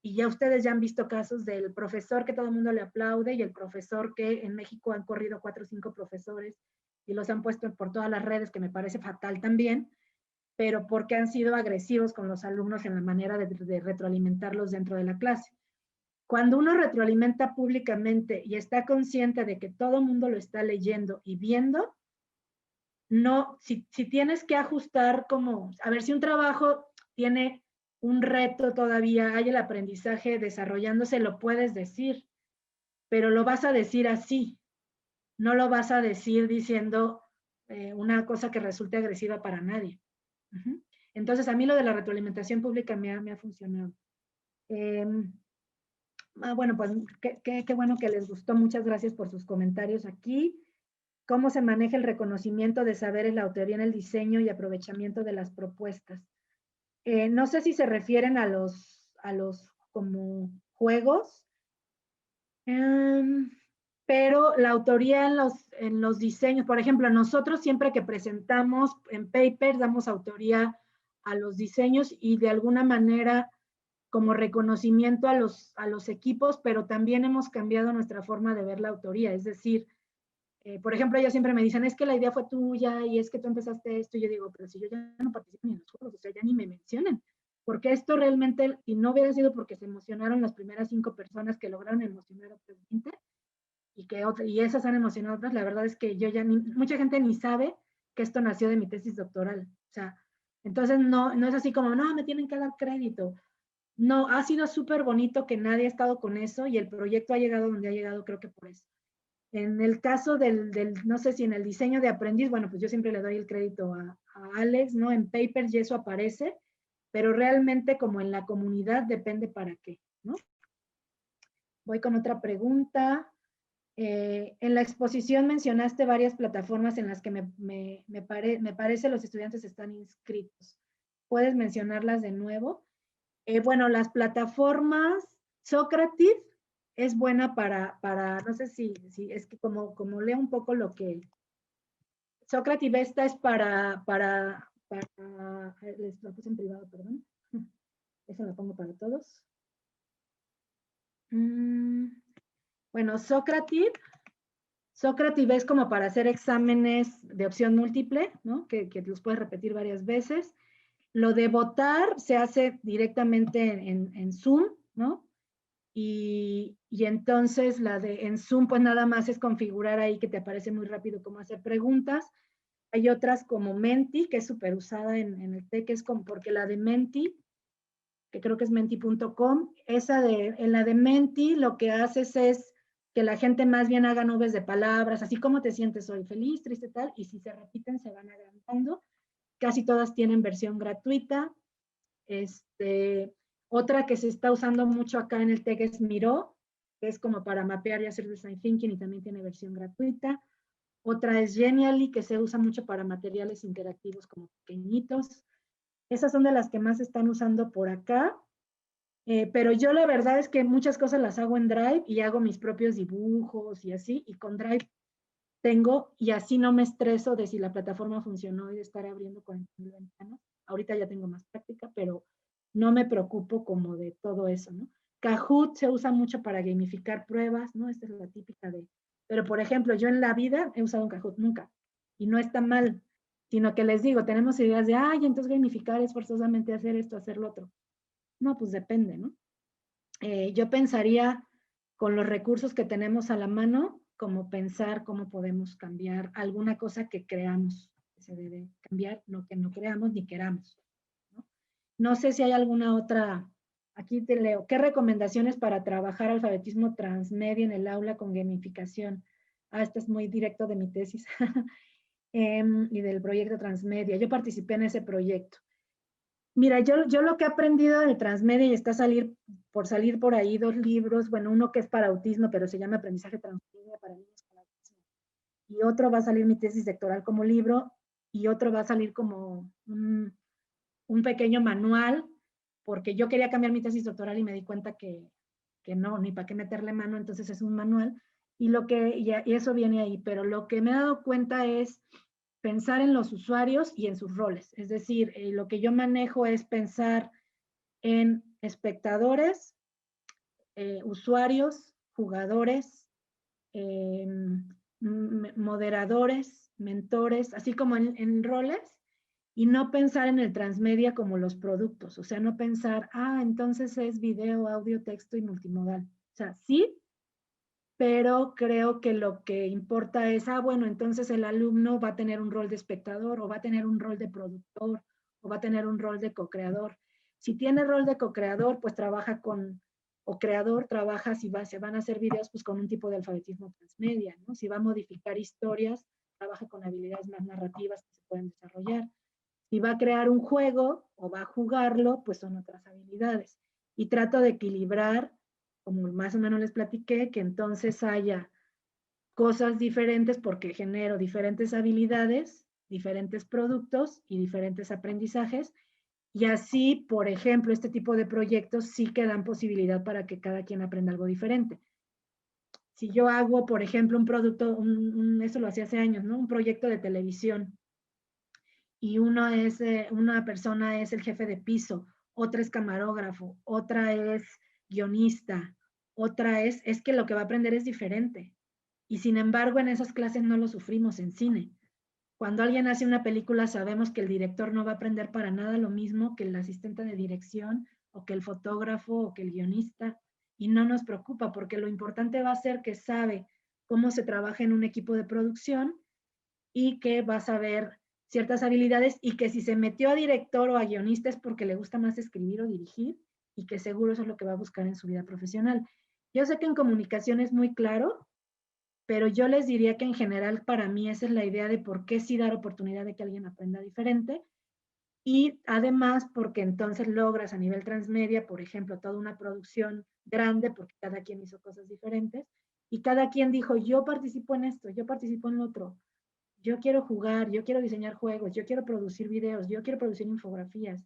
y ya ustedes ya han visto casos del profesor que todo el mundo le aplaude, y el profesor que en México han corrido 4 o 5 profesores y los han puesto por todas las redes, que me parece fatal también, pero porque han sido agresivos con los alumnos en la manera de retroalimentarlos dentro de la clase. Cuando uno retroalimenta públicamente y está consciente de que todo el mundo lo está leyendo y viendo, no, si tienes que ajustar como, a ver, si un trabajo tiene un reto todavía, hay el aprendizaje desarrollándose, lo puedes decir, pero lo vas a decir así, no lo vas a decir diciendo una cosa que resulte agresiva para nadie. Entonces, a mí lo de la retroalimentación pública me ha funcionado. Bueno, pues qué bueno que les gustó. Muchas gracias por sus comentarios aquí. ¿Cómo se maneja el reconocimiento de saberes, la autoría en el diseño y aprovechamiento de las propuestas? No sé si se refieren a los como juegos, pero la autoría en los diseños, por ejemplo, nosotros siempre que presentamos en papers damos autoría a los diseños, y de alguna manera como reconocimiento a los equipos, pero también hemos cambiado nuestra forma de ver la autoría. Es decir, por ejemplo, ellos siempre me dicen, es que la idea fue tuya y es que tú empezaste esto, y yo digo, pero si yo ya no participo ni en los juegos, o sea, ya ni me mencionen, porque esto realmente, si no hubiera sido porque se emocionaron las primeras 5 personas que lograron emocionar a otras 20, y esas han emocionado a otras, la verdad es que mucha gente ni sabe que esto nació de mi tesis doctoral. O sea, entonces no es así como, no, me tienen que dar crédito. No, ha sido súper bonito que nadie ha estado con eso, y el proyecto ha llegado donde ha llegado, creo que por eso. En el caso no sé si en el diseño de aprendiz, bueno, pues yo siempre le doy el crédito a Alex, ¿no? En papers y eso aparece, pero realmente como en la comunidad depende para qué, ¿no? Voy con otra pregunta. En la exposición mencionaste varias plataformas en las que me parece los estudiantes están inscritos. ¿Puedes mencionarlas de nuevo? Bueno, las plataformas, Socrative es buena para no sé si es que como leo un poco lo que... Socrative esta es les lo puse en privado, perdón. déjenme pongo para todos. Bueno, Socrative es como para hacer exámenes de opción múltiple, ¿no? Que los puedes repetir varias veces. Lo de votar se hace directamente en Zoom, ¿no? Y entonces en Zoom pues nada más es configurar ahí que te aparece muy rápido cómo hacer preguntas. Hay otras como Menti, que es súper usada en el TEC, que es como porque la de Menti, que creo que es menti.com, en la de Menti lo que haces es que la gente más bien haga nubes de palabras, así como te sientes hoy, feliz, triste, tal, y si se repiten se van agrandando. Casi todas tienen versión gratuita. Otra que se está usando mucho acá en el TEC es Miro, que es como para mapear y hacer design thinking y también tiene versión gratuita. Otra es Genially, que se usa mucho para materiales interactivos como pequeñitos. Esas son de las que más se están usando por acá. Pero yo la verdad es que muchas cosas las hago en Drive y hago mis propios dibujos y así, y con Drive tengo, y así no me estreso de si la plataforma funcionó y de estar abriendo 40,000 ventanas. Ahorita ya tengo más práctica, pero no me preocupo como de todo eso, ¿no? Kahoot se usa mucho para gamificar pruebas, ¿no? Esta es la típica de... Pero, por ejemplo, yo en la vida he usado un Kahoot nunca, y no está mal, sino que les digo, tenemos ideas de, ay, entonces gamificar es forzosamente hacer esto, hacer lo otro. No, pues depende, ¿no? Yo pensaría con los recursos que tenemos a la mano, como pensar cómo podemos cambiar alguna cosa que creamos que se debe cambiar, no que no creamos ni queramos, ¿no? No sé si hay alguna otra, aquí te leo, ¿qué recomendaciones para trabajar alfabetismo transmedia en el aula con gamificación? Este es muy directo de mi tesis y del proyecto Transmedia. Yo participé en ese proyecto. Mira, yo lo que he aprendido de Transmedia y está por salir por ahí 2 libros, bueno, uno que es para autismo, pero se llama Aprendizaje Transmedia para niños con autismo. Y otro va a salir mi tesis doctoral como libro y otro va a salir como un pequeño manual, porque yo quería cambiar mi tesis doctoral y me di cuenta que no, ni para qué meterle mano, entonces es un manual. Y eso viene ahí, pero lo que me he dado cuenta es pensar en los usuarios y en sus roles. Es decir, lo que yo manejo es pensar en espectadores, usuarios, jugadores, moderadores, mentores, así como en roles, y no pensar en el transmedia como los productos. O sea, no pensar, entonces es video, audio, texto y multimodal. O sea, sí, pero creo que lo que importa es, bueno, entonces el alumno va a tener un rol de espectador o va a tener un rol de productor o va a tener un rol de co-creador. Si tiene rol de co-creador, pues trabaja o creador trabaja, se van a hacer videos, pues con un tipo de alfabetismo transmedia, ¿no? Si va a modificar historias, trabaja con habilidades más narrativas que se pueden desarrollar. Si va a crear un juego o va a jugarlo, pues son otras habilidades. Y trato de equilibrar, como más o menos les platiqué, que entonces haya cosas diferentes porque genero diferentes habilidades, diferentes productos y diferentes aprendizajes. Y así, por ejemplo, este tipo de proyectos sí que dan posibilidad para que cada quien aprenda algo diferente. Si yo hago, por ejemplo, un producto, eso lo hacía hace años, ¿no? Un proyecto de televisión y una persona es el jefe de piso, otra es camarógrafo, otra es guionista, otra es que lo que va a aprender es diferente. Y sin embargo, en esas clases no lo sufrimos en cine. Cuando alguien hace una película, sabemos que el director no va a aprender para nada lo mismo que el asistente de dirección o que el fotógrafo o que el guionista. Y no nos preocupa porque lo importante va a ser que sabe cómo se trabaja en un equipo de producción y que va a saber ciertas habilidades y que si se metió a director o a guionista es porque le gusta más escribir o dirigir y que seguro eso es lo que va a buscar en su vida profesional. Yo sé que en comunicación es muy claro, pero yo les diría que en general para mí esa es la idea de por qué sí dar oportunidad de que alguien aprenda diferente y además porque entonces logras a nivel transmedia, por ejemplo, toda una producción grande porque cada quien hizo cosas diferentes y cada quien dijo, yo participo en esto, yo participo en lo otro, yo quiero jugar, yo quiero diseñar juegos, yo quiero producir videos, yo quiero producir infografías,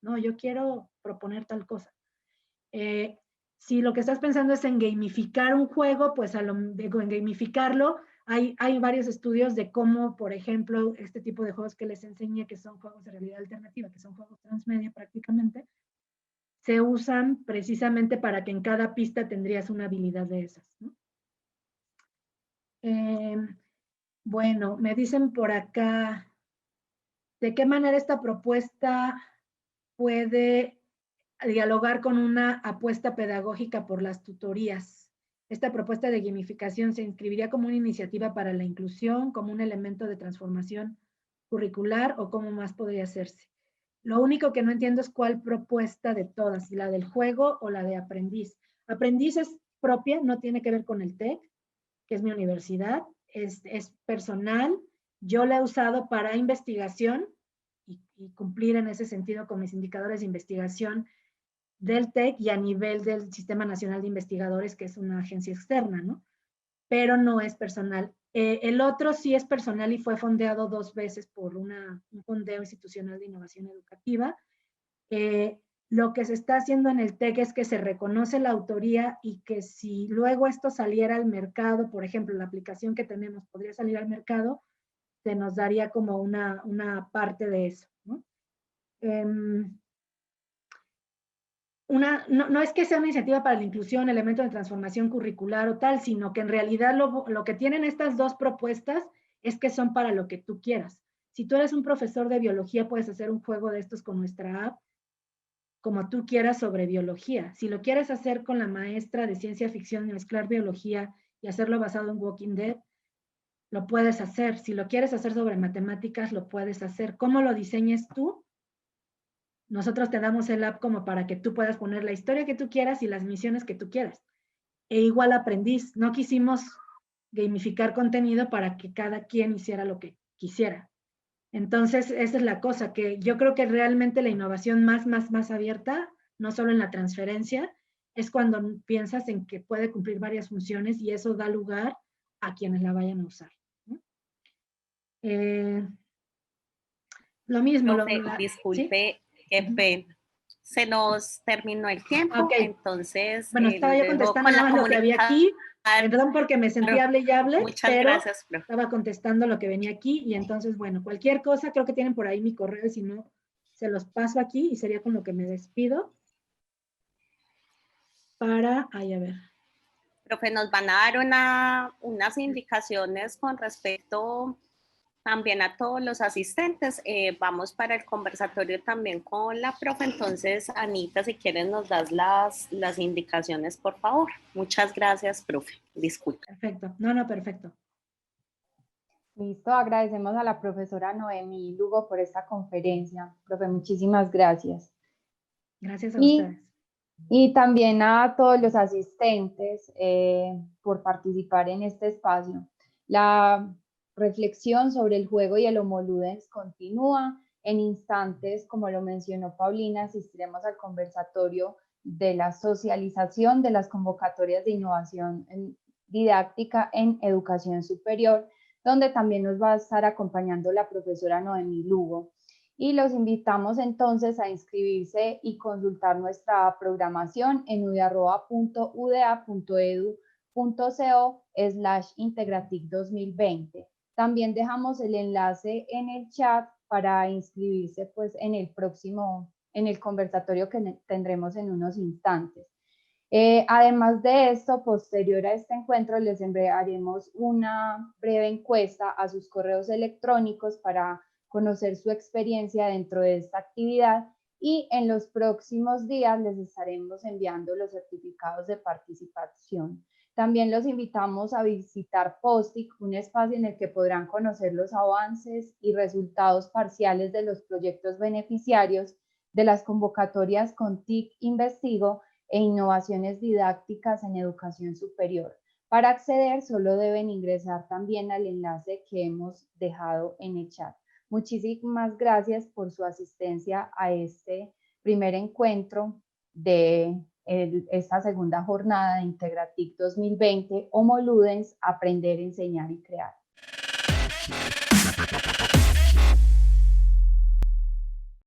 no, yo quiero proponer tal cosa. Si lo que estás pensando es en gamificar un juego, pues en gamificarlo, hay varios estudios de cómo, por ejemplo, este tipo de juegos que les enseñé, que son juegos de realidad alternativa, que son juegos transmedia prácticamente, se usan precisamente para que en cada pista tendrías una habilidad de esas, ¿no? Bueno, me dicen por acá, ¿de qué manera esta propuesta puede dialogar con una apuesta pedagógica por las tutorías? Esta propuesta de gamificación se inscribiría como una iniciativa para la inclusión, como un elemento de transformación curricular o cómo más podría hacerse. Lo único que no entiendo es cuál propuesta de todas, si la del juego o la de aprendiz. Aprendiz es propia, no tiene que ver con el TEC, que es mi universidad, es personal. Yo la he usado para investigación y cumplir en ese sentido con mis indicadores de investigación del TEC y a nivel del Sistema Nacional de Investigadores, que es una agencia externa, ¿no? Pero no es personal. El otro sí es personal y fue fondeado 2 veces por un fondeo institucional de innovación educativa. Lo que se está haciendo en el TEC es que se reconoce la autoría y que si luego esto saliera al mercado, por ejemplo, la aplicación que tenemos podría salir al mercado, se nos daría como una parte de eso, ¿no? No es que sea una iniciativa para la inclusión, elemento de transformación curricular o tal, sino que en realidad lo que tienen estas 2 propuestas es que son para lo que tú quieras. Si tú eres un profesor de biología, puedes hacer un juego de estos con nuestra app, como tú quieras sobre biología. Si lo quieres hacer con la maestra de ciencia ficción y mezclar biología y hacerlo basado en Walking Dead, lo puedes hacer. Si lo quieres hacer sobre matemáticas, lo puedes hacer. ¿Cómo lo diseñes tú? Nosotros te damos el app como para que tú puedas poner la historia que tú quieras y las misiones que tú quieras. E igual aprendiz, no quisimos gamificar contenido para que cada quien hiciera lo que quisiera. Entonces, esa es la cosa, que yo creo que realmente la innovación más abierta, no solo en la transferencia, es cuando piensas en que puede cumplir varias funciones y eso da lugar a quienes la vayan a usar, ¿no? Lo mismo. Disculpe, ¿sí? Qué pena. Se nos terminó el tiempo, okay. Entonces... Bueno, estaba yo contestando nada más lo que había aquí. Perdón porque me sentí hable y hable, muchas pero gracias, profe. Estaba contestando lo que venía aquí y entonces, bueno, cualquier cosa, creo que tienen por ahí mi correo, si no, se los paso aquí y sería con lo que me despido. Ay, a ver. Profe, nos van a dar unas indicaciones con respecto también a todos los asistentes. Vamos para el conversatorio también con la profe. Entonces, Anita, si quieres nos das las indicaciones, por favor. Muchas gracias, profe. Disculpe. Perfecto. No, perfecto. Listo, agradecemos a la profesora Noemí Lugo por esta conferencia. Profe, muchísimas gracias. Gracias a ustedes. Y también a todos los asistentes por participar en este espacio. La reflexión sobre el juego y el Homo Ludens continúa. En instantes, como lo mencionó Paulina, asistiremos al conversatorio de la socialización de las convocatorias de innovación didáctica en educación superior, donde también nos va a estar acompañando la profesora Noemí Lugo. Y los invitamos entonces a inscribirse y consultar nuestra programación en uda.uda.edu.co/Integratic 2020. También dejamos el enlace en el chat para inscribirse pues en el conversatorio que tendremos en unos instantes. Además de esto, posterior a este encuentro, les enviaremos una breve encuesta a sus correos electrónicos para conocer su experiencia dentro de esta actividad y en los próximos días les estaremos enviando los certificados de participación. También los invitamos a visitar POSTIC, un espacio en el que podrán conocer los avances y resultados parciales de los proyectos beneficiarios de las convocatorias con TIC Investigo e innovaciones didácticas en educación superior. Para acceder, solo deben ingresar también al enlace que hemos dejado en el chat. Muchísimas gracias por su asistencia a este primer encuentro de esta segunda jornada de Integratic 2020, Homo Ludens, Aprender, Enseñar y Crear.